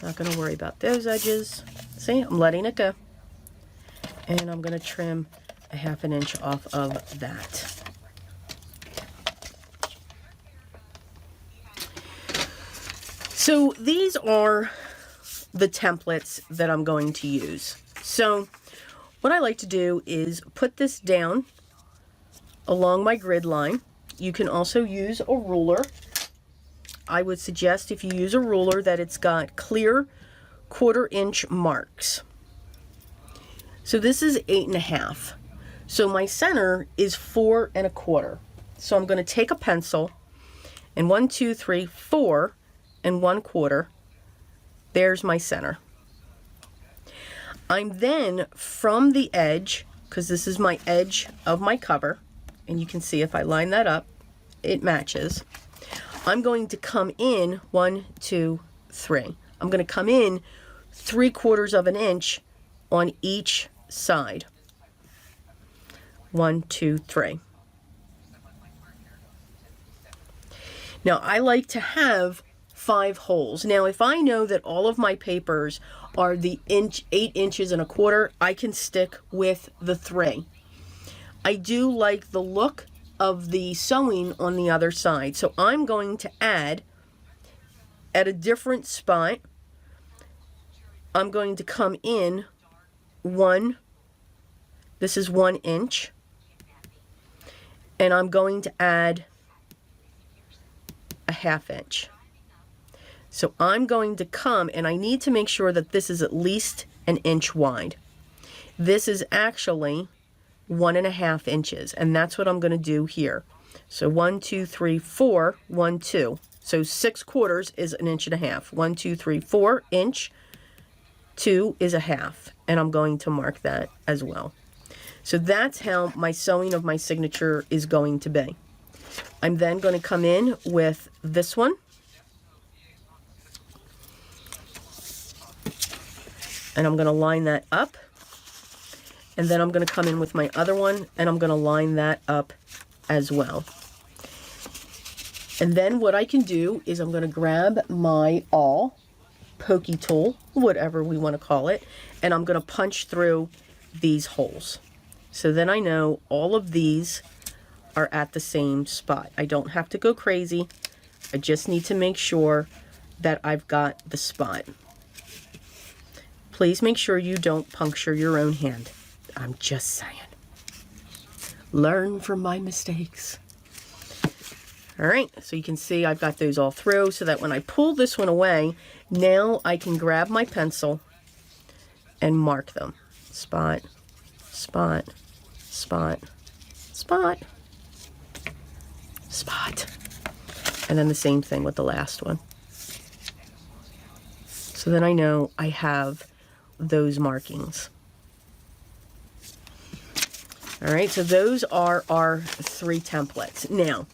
Not going to worry about those edges. See, I'm letting it go. And I'm going to trim a 1/2 inch off of that. So these are the templates that I'm going to use. So what I like to do is put this down along my grid line. You can also use a ruler. I would suggest if you use a ruler that it's got clear 1/4 inch marks. So this is 8.5. So my center is 4 1/4. So I'm going to take a pencil and 1, 2, 3, 4 1/4. There's my center. I'm then from the edge, because this is my edge of my cover, and you can see if I line that up, it matches. I'm going to come in 1, 2, 3. I'm going to come in 3/4 of an inch on each side. 1, 2, 3. Now I like to have 5 holes. Now if I know that all of my papers are the 8 inches and 1/4, I can stick with the 3. I do like the look of the sewing on the other side, so I'm going to add at a different spot. I'm going to come in 1, this is 1 inch, and I'm going to add a 1/2 inch. So I'm going to come, and I need to make sure that this is at least 1 inch wide. This is actually 1.5 inches, and that's what I'm going to do here. So 1, 2, 3, 4, 1, 2. So 6/4 is 1.5 inches. 1, 2, 3, 4 inch. 2 is 1/2, and I'm going to mark that as well. So that's how my sewing of my signature is going to be. I'm then going to come in with this one. And I'm going to line that up. And then I'm going to come in with my other one, and I'm going to line that up as well. And then what I can do is I'm going to grab my awl, pokey tool, whatever we want to call it, and I'm going to punch through these holes. So then I know all of these are at the same spot. I don't have to go crazy. I just need to make sure that I've got the spot. Please make sure you don't puncture your own hand. I'm just saying. Learn from my mistakes. All right, so you can see I've got those all through so that when I pull this one away, now I can grab my pencil and mark them. Spot, spot, spot, spot, spot. And then the same thing with the last one. So then I know I have those markings. All right, so those are our 3 templates. Now,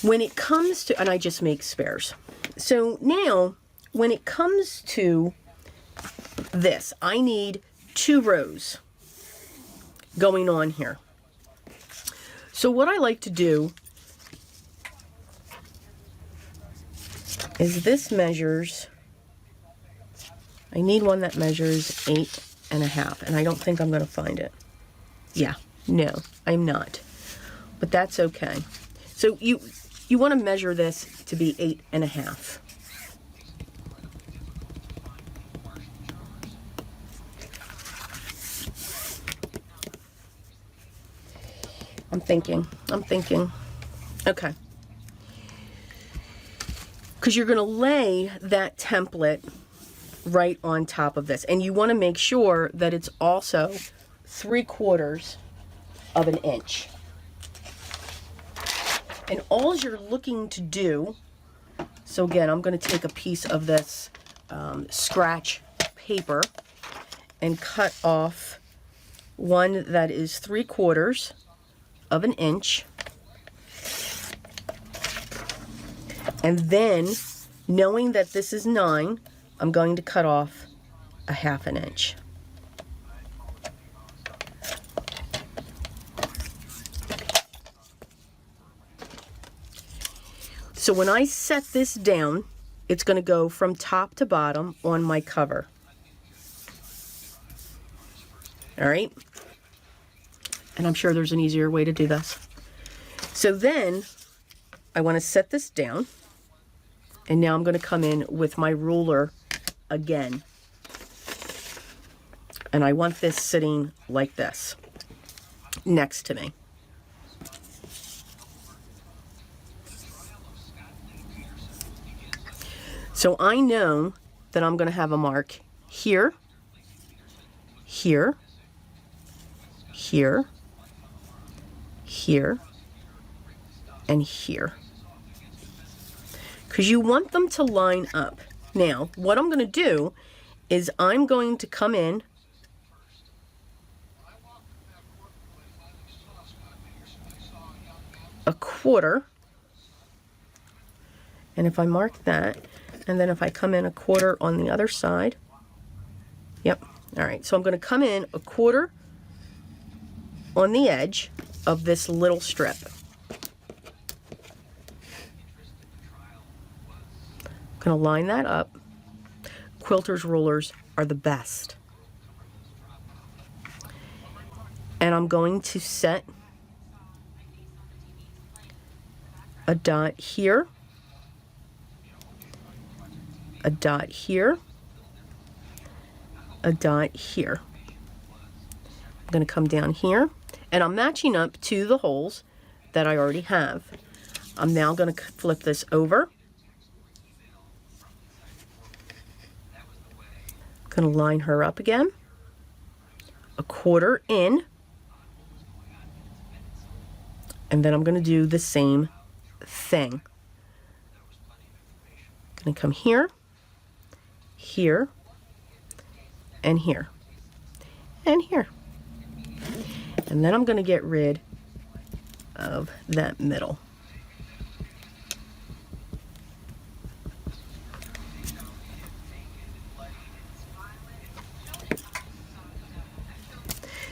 when it comes to, and I just make spares. So now, when it comes to this, I need 2 rows going on here. So what I like to do is this measures, I need one that measures 8.5, and I don't think I'm going to find it. Yeah, no, I'm not. But that's okay. So you want to measure this to be 8.5. I'm thinking. Okay. Because you're going to lay that template right on top of this. And you want to make sure that it's also 3/4 of an inch. And all you're looking to do, so again, I'm going to take a piece of this scratch paper and cut off one that is 3/4 of an inch. And then, knowing that this is 9, I'm going to cut off 1/2 inch. So when I set this down, it's going to go from top to bottom on my cover. All right? And I'm sure there's an easier way to do this. So then I want to set this down. And now I'm going to come in with my ruler again. And I want this sitting like this, next to me. So I know that I'm going to have a mark here, here, here, here, and here. Because you want them to line up. Now, what I'm going to do is I'm going to come in a 1/4, and if I mark that, and then if I come in a 1/4 on the other side, yep, all right, so I'm going to come in a 1/4 on the edge of this little strip. I'm going to line that up. Quilter's rulers are the best. And I'm going to set a dot here, a dot here, a dot here. I'm going to come down here, and I'm matching up to the holes that I already have. I'm now going to flip this over. Going to line her up again, a 1/4 in, and then I'm going to do the same thing. Going to come here, here, and here, and here. And then I'm going to get rid of that middle.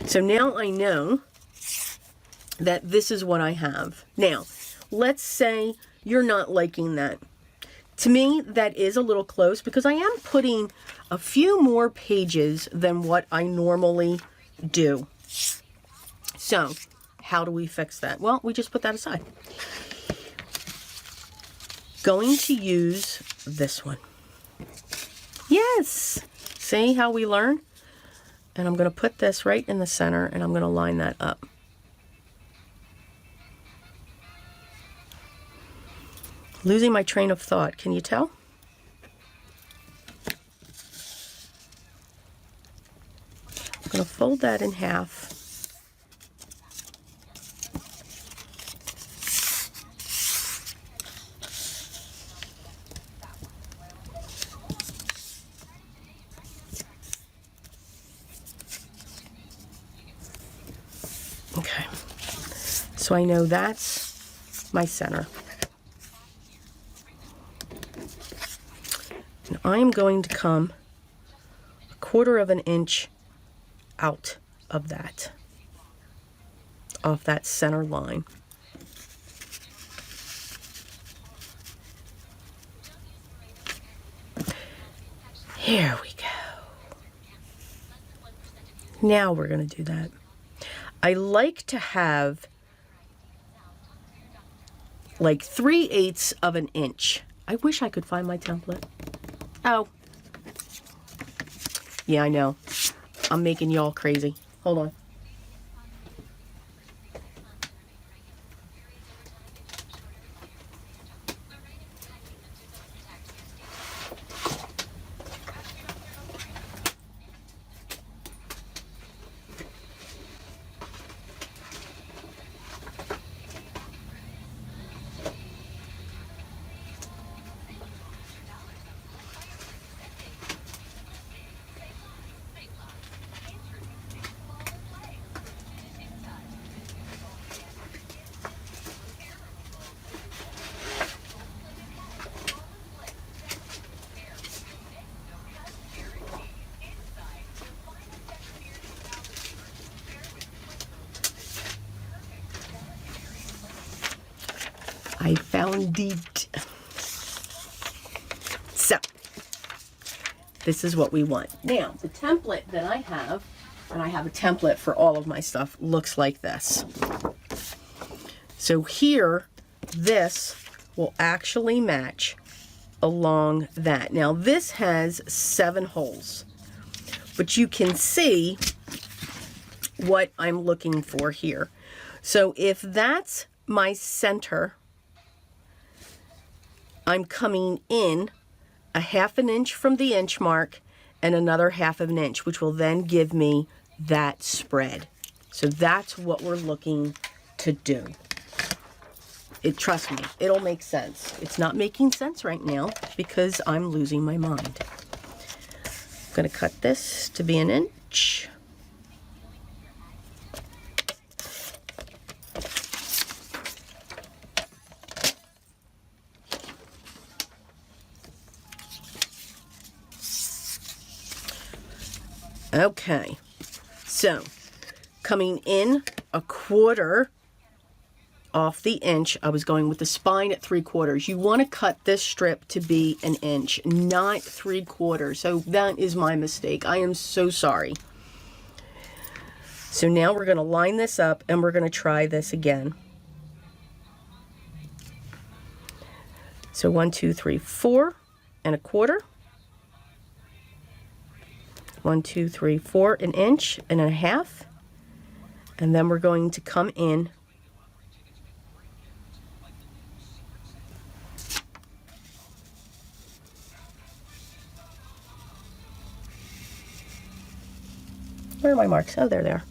So now I know that this is what I have. Now, let's say you're not liking that. To me, that is a little close because I am putting a few more pages than what I normally do. So, how do we fix that? Well, we just put that aside. Going to use this one. Yes! See how we learn? And I'm going to put this right in the center and I'm going to line that up. Losing my train of thought, can you tell? I'm going to fold that in half. Okay, so I know that's my center. And I'm going to come 1/4 of an inch out of that, off that center line. Here we go. Now we're going to do that. I like to have like 3/8 of an inch. I wish I could find my template. Oh. Yeah, I know. I'm making y'all crazy. Hold on. I found it. So, this is what we want. Now, the template that I have, and I have a template for all of my stuff, looks like this. So here, this will actually match along that. Now, this has 7 holes, but you can see what I'm looking for here. So if that's my center, I'm coming in a 1/2 inch from the inch mark and another 1/2 inch, which will then give me that spread. So that's what we're looking to do. Trust me, it'll make sense. It's not making sense right now because I'm losing my mind. I'm going to cut this to be 1 inch. Okay, so coming in 1/4 off the inch, I was going with the spine at 3/4. You want to cut this strip to be 1 inch, not 3/4. So that is my mistake. I am so sorry. So now we're going to line this up and we're going to try this again. So 1, 2, 3, 4 1/4. 1, 2, 3, 4, 1 inch and 1/2. And then we're going to come in where are my marks? Oh, there they are.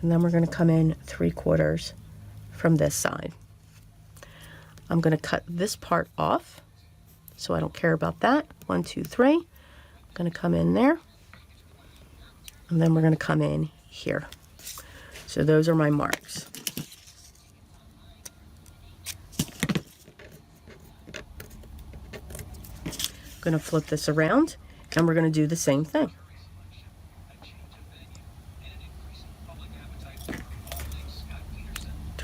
And then we're going to come in 3/4 from this side. I'm going to cut this part off, so I don't care about that. 1, 2, 3. I'm going to come in there, and then we're going to come in here. So those are my marks. I'm going to flip this around, and we're going to do the same thing.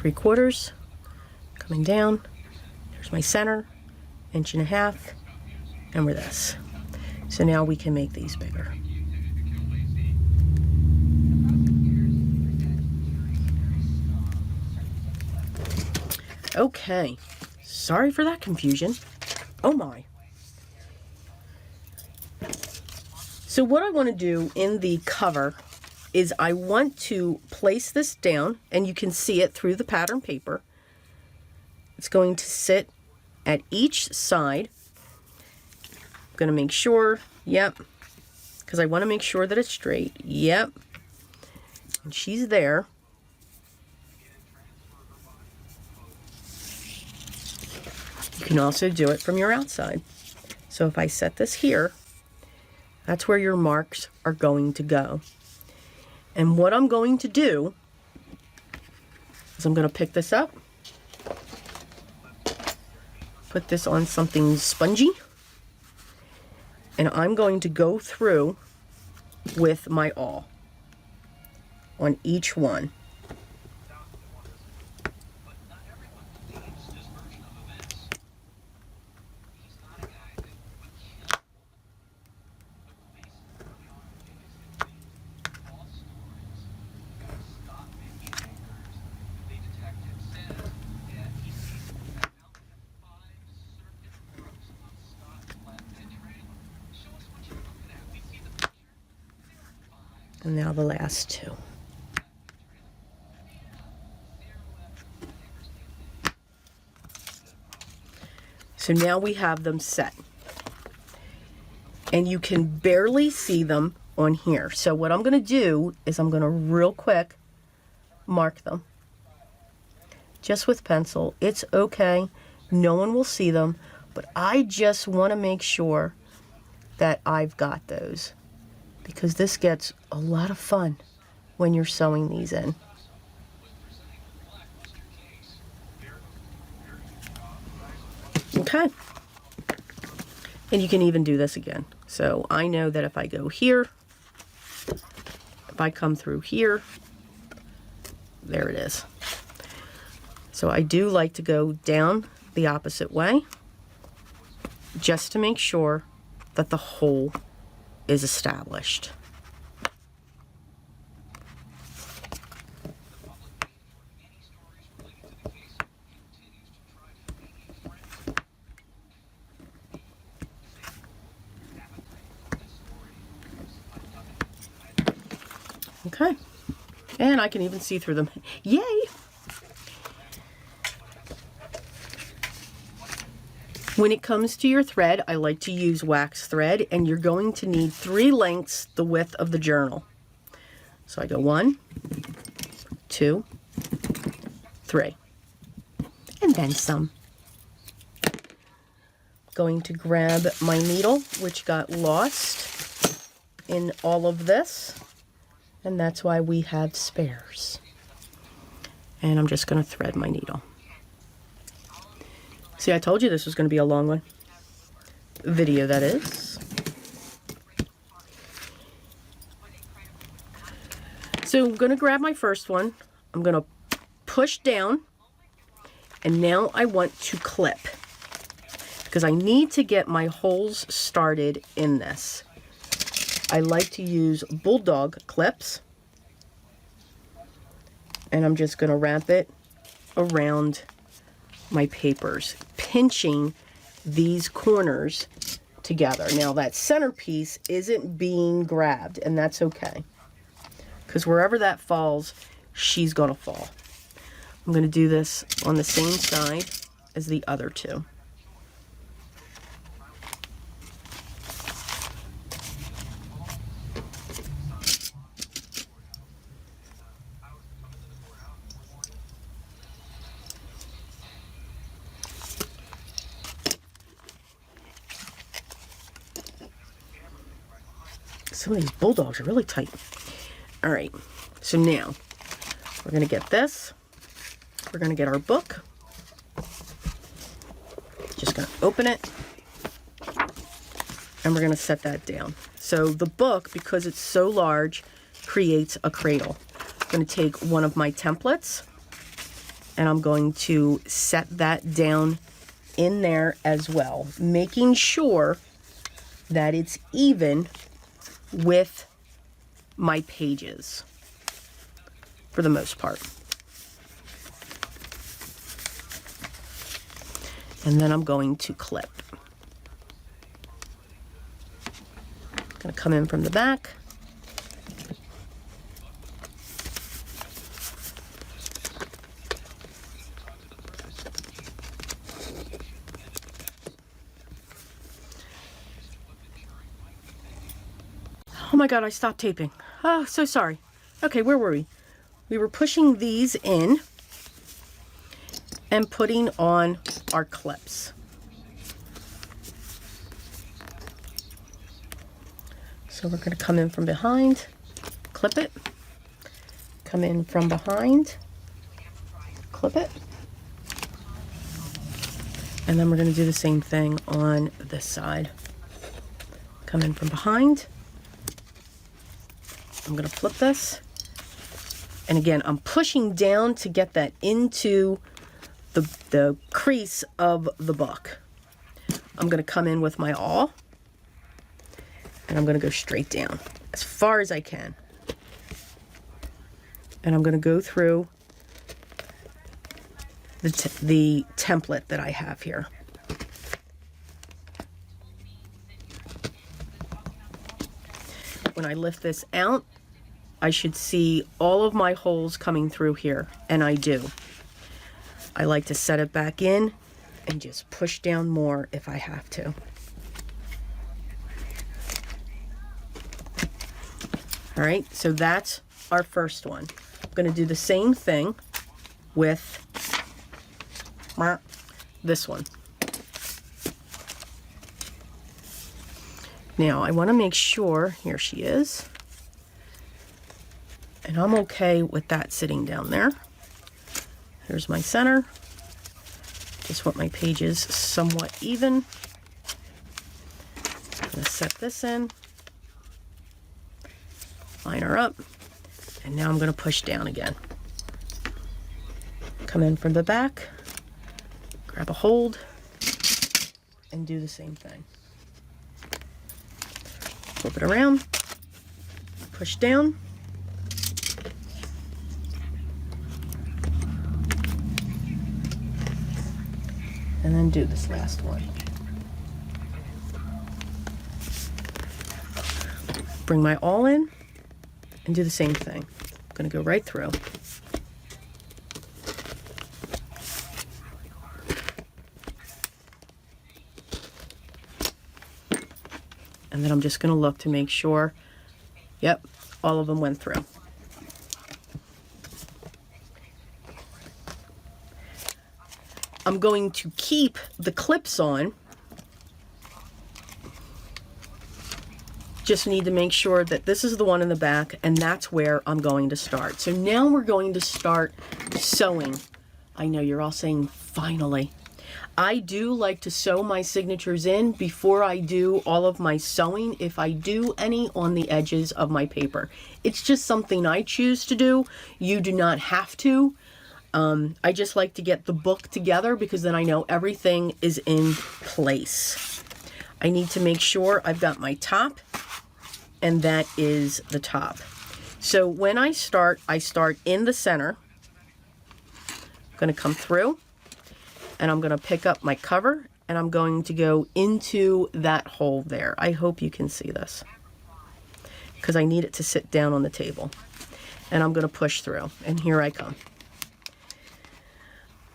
3/4, coming down. There's my center, 1.5 inches, and we're this. So now we can make these bigger. Okay, sorry for that confusion. Oh my. So what I want to do in the cover is I want to place this down, and you can see it through the pattern paper. It's going to sit at each side. I'm going to make sure, yep, because I want to make sure that it's straight. Yep, and she's there. You can also do it from your outside. So if I set this here, that's where your marks are going to go. And what I'm going to do is I'm going to pick this up, put this on something spongy, and I'm going to go through with my awl on each one. And now the last two. So now we have them set. And you can barely see them on here. So what I'm going to do is I'm going to real quick mark them. Just with pencil. It's okay. No one will see them. But I just want to make sure that I've got those, because this gets a lot of fun when you're sewing these in. Okay. And you can even do this again. So I know that if I go here, if I come through here, there it is. So I do like to go down the opposite way, just to make sure that the hole is established. Okay, and I can even see through them. Yay! When it comes to your thread, I like to use wax thread, and you're going to need 3 lengths the width of the journal. So I go 1, 2, 3, and then some. Going to grab my needle, which got lost in all of this, and that's why we have spares. And I'm just going to thread my needle. See, I told you this was going to be a long one. Video, that is. So I'm going to grab my first one. I'm going to push down. And now I want to clip, because I need to get my holes started in this. I like to use bulldog clips. And I'm just going to wrap it around my papers, pinching these corners together. Now that centerpiece isn't being grabbed, and that's okay, because wherever that falls, she's gonna fall. I'm gonna do this on the same side as the other two. Some of these bulldogs are really tight. All right, so now we're going to get this. We're going to get our book. Just going to open it. And we're going to set that down. So the book, because it's so large, creates a cradle. I'm going to take one of my templates. And I'm going to set that down in there as well, making sure that it's even with my pages for the most part. And then I'm going to clip. Gonna come in from the back. Oh my God, I stopped taping. Oh, so sorry. Okay, where were we? We were pushing these in and putting on our clips. So we're going to come in from behind, clip it, come in from behind, clip it, and then we're going to do the same thing on this side. Come in from behind. I'm going to flip this. And again, I'm pushing down to get that into the crease of the book. I'm going to come in with my awl. And I'm going to go straight down as far as I can. And I'm going to go through the template that I have here. When I lift this out, I should see all of my holes coming through here, and I do. I like to set it back in and just push down more if I have to. All right, so that's our first one. I'm going to do the same thing with this one. Now, I want to make sure, here she is, and I'm okay with that sitting down there. Here's my center. Just want my pages somewhat even. I'm going to set this in, line her up, and now I'm going to push down again. Come in from the back, grab a hold, and do the same thing. Flip it around, push down, and then do this last one. Bring my awl in and do the same thing. I'm going to go right through. And then I'm just going to look to make sure, yep, all of them went through. I'm going to keep the clips on. Just need to make sure that this is the one in the back, and that's where I'm going to start. So now we're going to start sewing. I know you're all saying, finally. I do like to sew my signatures in before I do all of my sewing, if I do any on the edges of my paper. It's just something I choose to do. You do not have to. I just like to get the book together because then I know everything is in place. I need to make sure I've got my top, and that is the top. So when I start in the center. I'm going to come through, and I'm going to pick up my cover, and I'm going to go into that hole there. I hope you can see this because I need it to sit down on the table. And I'm going to push through, and here I come.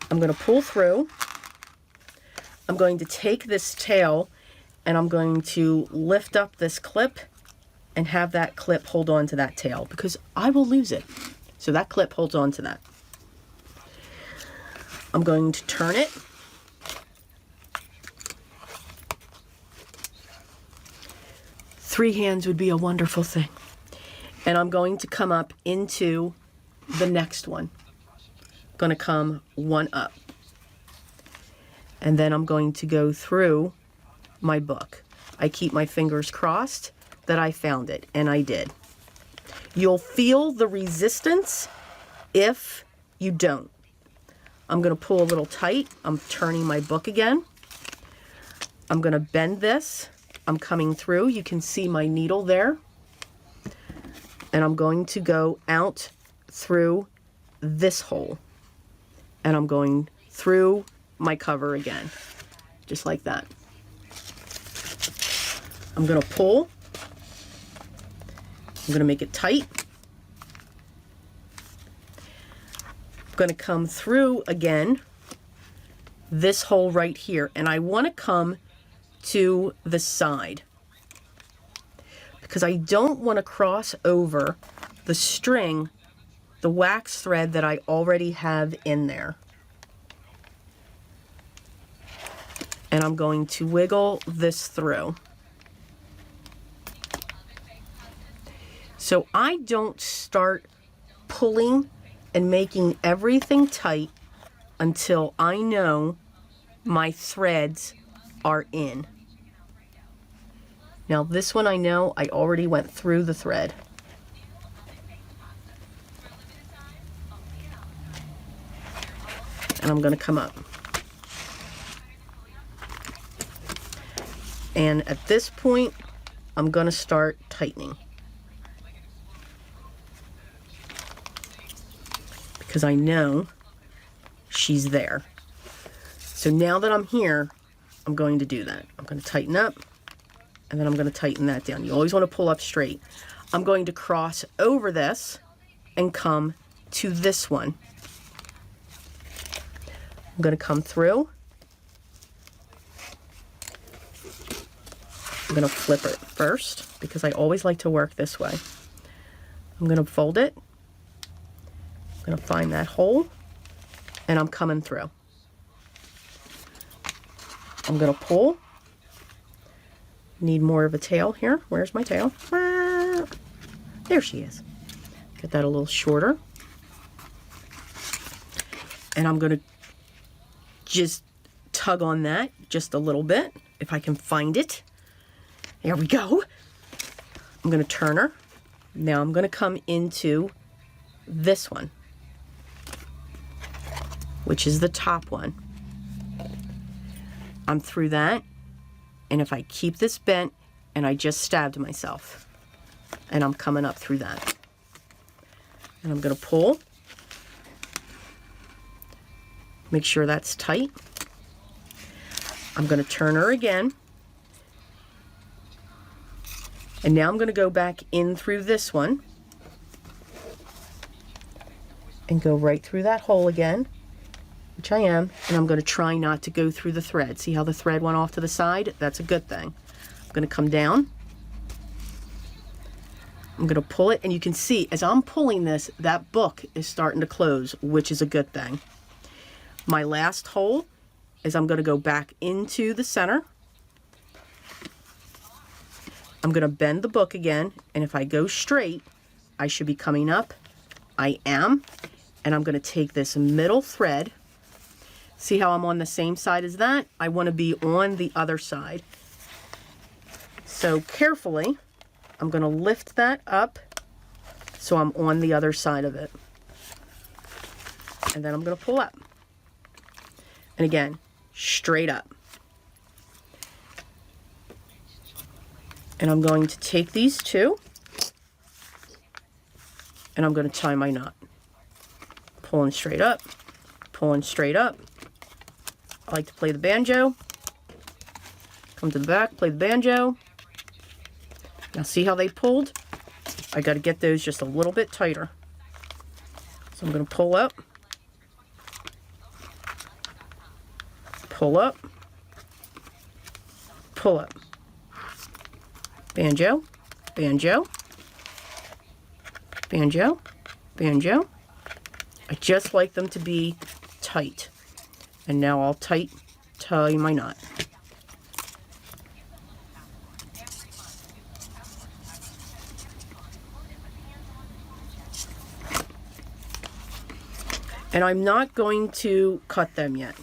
I'm going to pull through. I'm going to take this tail, and I'm going to lift up this clip and have that clip hold on to that tail because I will lose it. So that clip holds on to that. I'm going to turn it. Three hands would be a wonderful thing. And I'm going to come up into the next one. Going to come one up. And then I'm going to go through my book. I keep my fingers crossed that I found it, and I did. You'll feel the resistance if you don't. I'm going to pull a little tight. I'm turning my book again. I'm going to bend this. I'm coming through. You can see my needle there. And I'm going to go out through this hole. And I'm going through my cover again, just like that. I'm going to pull. I'm going to make it tight. I'm going to come through again this hole right here, and I want to come to the side because I don't want to cross over the string, the wax thread that I already have in there. And I'm going to wiggle this through. So I don't start pulling and making everything tight until I know my threads are in. Now this one I know I already went through the thread. And I'm going to come up. And at this point, I'm going to start tightening. Because I know she's there. So now that I'm here, I'm going to do that. I'm going to tighten up, and then I'm going to tighten that down. You always want to pull up straight. I'm going to cross over this and come to this one. I'm going to come through. I'm going to flip it first because I always like to work this way. I'm going to fold it. I'm going to find that hole, and I'm coming through. I'm going to pull. Need more of a tail here. Where's my tail? There she is. Get that a little shorter. And I'm going to just tug on that just a little bit, if I can find it. There we go. I'm going to turn her. Now I'm going to come into this one, which is the top one. I'm through that, and if I keep this bent, and I just stabbed myself, and I'm coming up through that. And I'm going to pull. Make sure that's tight. I'm going to turn her again. And now I'm going to go back in through this one and go right through that hole again, which I am, and I'm going to try not to go through the thread. See how the thread went off to the side? That's a good thing. I'm going to come down. I'm going to pull it, and you can see as I'm pulling this, that book is starting to close, which is a good thing. My last hole is I'm going to go back into the center. I'm going to bend the book again, and if I go straight, I should be coming up. I am, and I'm going to take this middle thread. See how I'm on the same side as that? I want to be on the other side. So carefully, I'm going to lift that up so I'm on the other side of it. And then I'm going to pull up. And again, straight up. And I'm going to take these two, and I'm going to tie my knot. Pulling straight up, pulling straight up. I like to play the banjo. Come to the back, play the banjo. Now see how they pulled? I got to get those just a little bit tighter. So I'm going to pull up, pull up, pull up. Banjo, banjo, banjo, banjo. I just like them to be tight. And now I'll tie my knot. And I'm not going to cut them yet.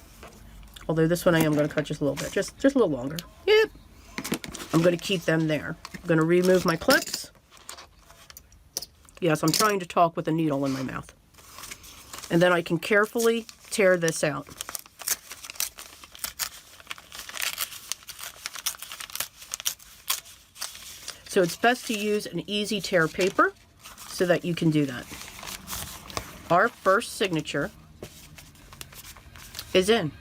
Although this one I am going to cut just a little bit, just a little longer. Yep. I'm going to keep them there. I'm going to remove my clips. Yes, I'm trying to talk with a needle in my mouth. And then I can carefully tear this out. So it's best to use an easy tear paper so that you can do that. Our first signature is in.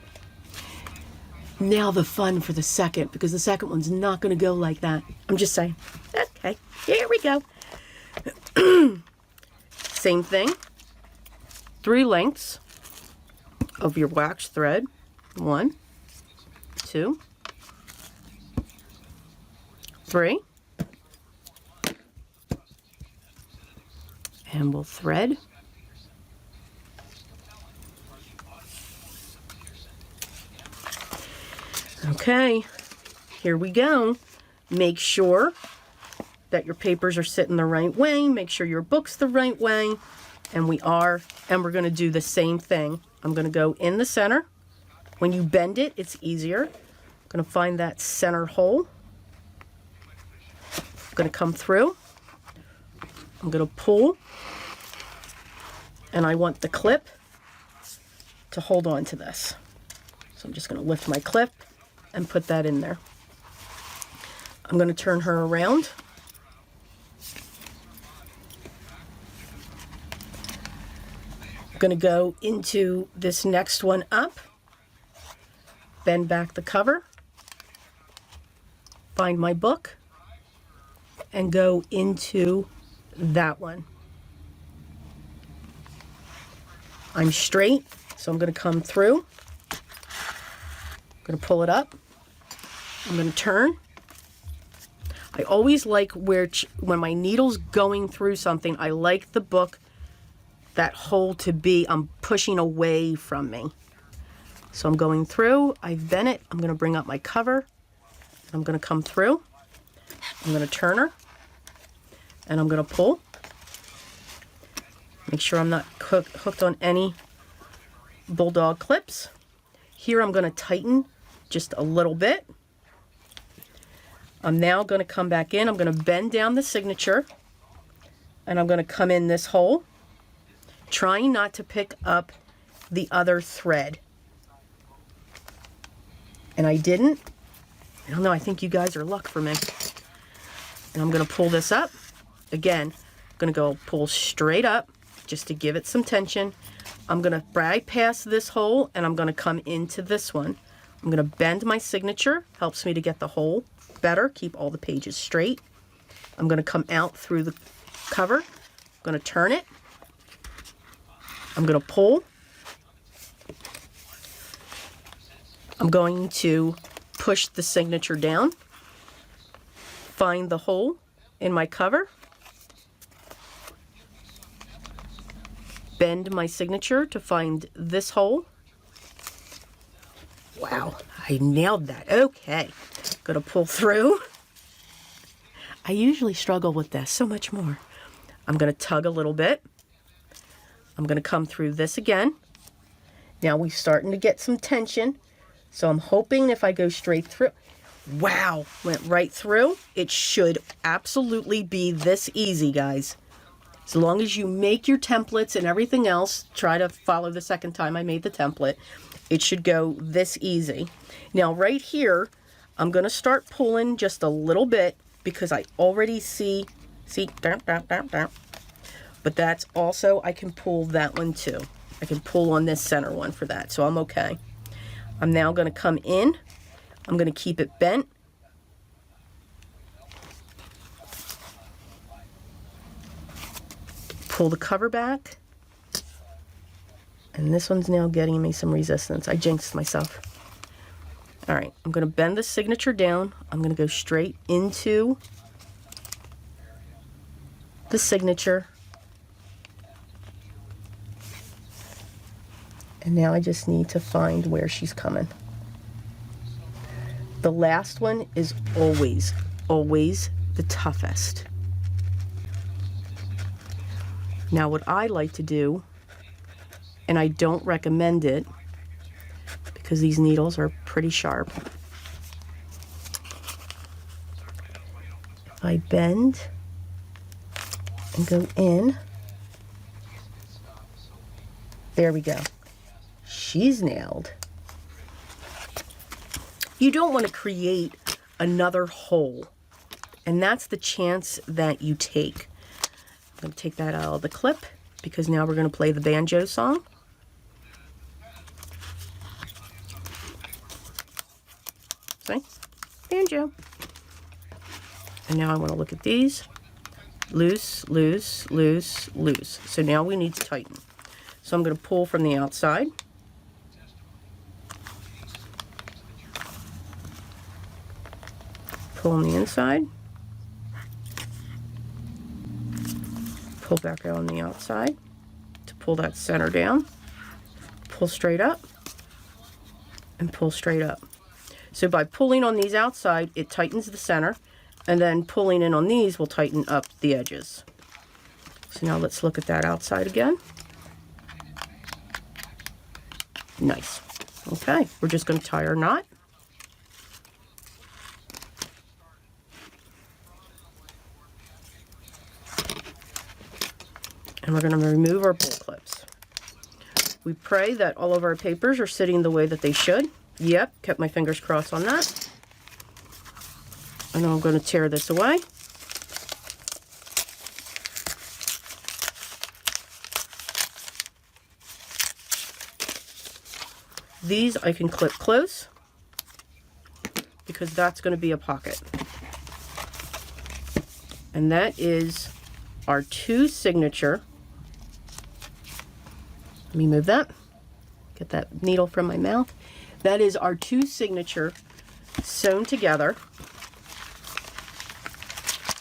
Now the fun for the second, because the second one's not going to go like that. I'm just saying. Okay, here we go. Same thing. 3 lengths of your wax thread. 1, 2, 3. And we'll thread. Okay, here we go. Make sure that your papers are sitting the right way. Make sure your book's the right way. And we are. And we're going to do the same thing. I'm going to go in the center. When you bend it, it's easier. I'm going to find that center hole. I'm going to come through. I'm going to pull. And I want the clip to hold on to this. So I'm just going to lift my clip and put that in there. I'm going to turn her around. I'm going to go into this next one up, bend back the cover, find my book, and go into that one. I'm straight, so I'm going to come through. I'm going to pull it up. I'm going to turn. I always like when my needle's going through something, I like the book, that hole to be, I'm pushing away from me. So I'm going through, I've bent it, I'm going to bring up my cover, I'm going to come through, I'm going to turn her, and I'm going to pull. Make sure I'm not hooked on any bulldog clips. Here I'm going to tighten just a little bit. I'm now going to come back in. I'm going to bend down the signature, and I'm going to come in this hole, trying not to pick up the other thread. And I didn't. I don't know, I think you guys are luck for me. And I'm going to pull this up. Again, I'm going to go pull straight up just to give it some tension. I'm going to bypass this hole, and I'm going to come into this one. I'm going to bend my signature. Helps me to get the hole better, keep all the pages straight. I'm going to come out through the cover. I'm going to turn it. I'm going to pull. I'm going to push the signature down, find the hole in my cover, bend my signature to find this hole. Wow, I nailed that. Okay, gonna pull through. I usually struggle with this so much more. I'm gonna tug a little bit. I'm gonna come through this again. Now we're starting to get some tension, so I'm hoping if I go straight through. Wow, went right through. It should absolutely be this easy, guys. As long as you make your templates and everything else, try to follow the second time I made the template, it should go this easy. Now right here, I'm going to start pulling just a little bit because I already see, but that's also, I can pull that one too. I can pull on this center one for that, so I'm okay. I'm now going to come in. I'm going to keep it bent. Pull the cover back. And this one's now getting me some resistance. I jinxed myself. All right, I'm going to bend the signature down. I'm going to go straight into the signature. And now I just need to find where she's coming. The last one is always, always the toughest. Now what I like to do, and I don't recommend it because these needles are pretty sharp. If I bend and go in, there we go. she's nailed. You don't want to create another hole, and that's the chance that you take. I'm going to take that out of the clip because now we're going to play the banjo song. See? Banjo. And now I want to look at these. Loose, loose, loose, loose. So now we need to tighten. So I'm going to pull from the outside. Pull on the inside. Pull back out on the outside to pull that center down. Pull straight up and pull straight up. So by pulling on these outside, it tightens the center, and then pulling in on these will tighten up the edges. So now let's look at that outside again. Nice. Okay, we're just going to tie our knot. And we're going to remove our pull clips. We pray that all of our papers are sitting the way that they should. Yep, kept my fingers crossed on that. And I'm going to tear this away. These I can clip close because that's going to be a pocket. And that is our 2 signature. Let me move that. Get that needle from my mouth. That is our 2 signature sewn together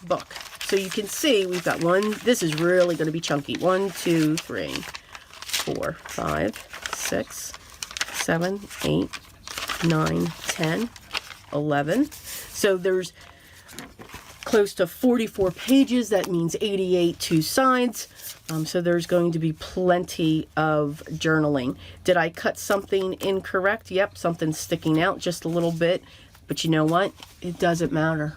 book. So you can see we've got one. This is really going to be chunky. 1, 2, 3, 4, 5, 6, 7, 8, 9, 10, 11. So there's close to 44 pages. That means 88 2 sides. So there's going to be plenty of journaling. Did I cut something incorrect? Yep, something's sticking out just a little bit. But you know what? It doesn't matter.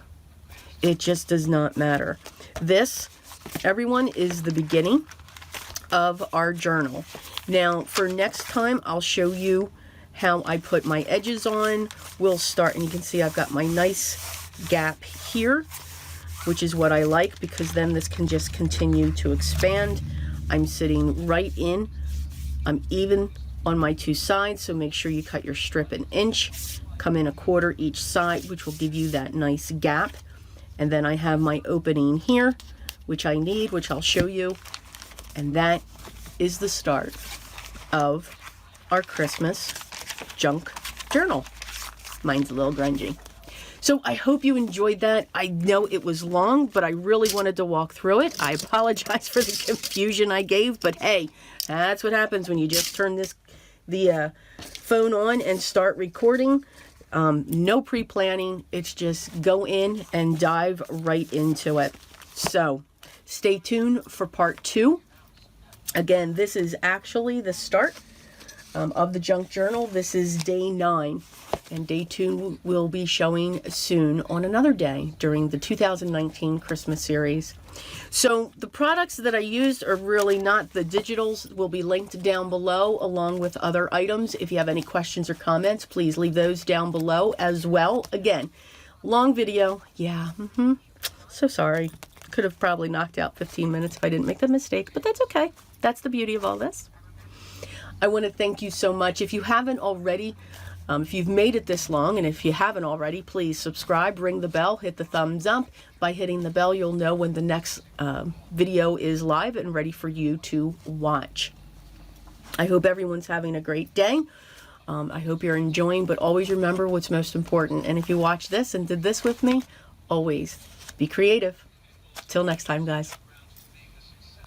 It just does not matter. This, everyone, is the beginning of our journal. Now, for next time, I'll show you how I put my edges on. We'll start, and you can see I've got my nice gap here, which is what I like, because then this can just continue to expand. I'm sitting right in. I'm even on my 2 sides, so make sure you cut your strip 1 inch. Come in 1/4 each side, which will give you that nice gap. And then I have my opening here, which I need, which I'll show you. And that is the start of our Christmas junk journal. Mine's a little grungy. So I hope you enjoyed that. I know it was long, but I really wanted to walk through it. I apologize for the confusion I gave, but hey, that's what happens when you just turn the phone on and start recording. No pre-planning. It's just go in and dive right into it. So stay tuned for part 2. Again, this is actually the start of the junk journal. This is day 9, and day 2 will be showing soon on another day during the 2019 Christmas series. So the products that I used are really not the digitals. Will be linked down below along with other items. If you have any questions or comments, please leave those down below as well. Again, long video. Yeah, so sorry. Could have probably knocked out 15 minutes if I didn't make the mistake, but that's okay. That's the beauty of all this. I want to thank you so much. If you haven't already, if you've made it this long, and if you haven't already, please subscribe, ring the bell, hit the thumbs up. By hitting the bell, you'll know when the next video is live and ready for you to watch. I hope everyone's having a great day. I hope you're enjoying, but always remember what's most important. And if you watch this and did this with me, always be creative. Till next time, guys.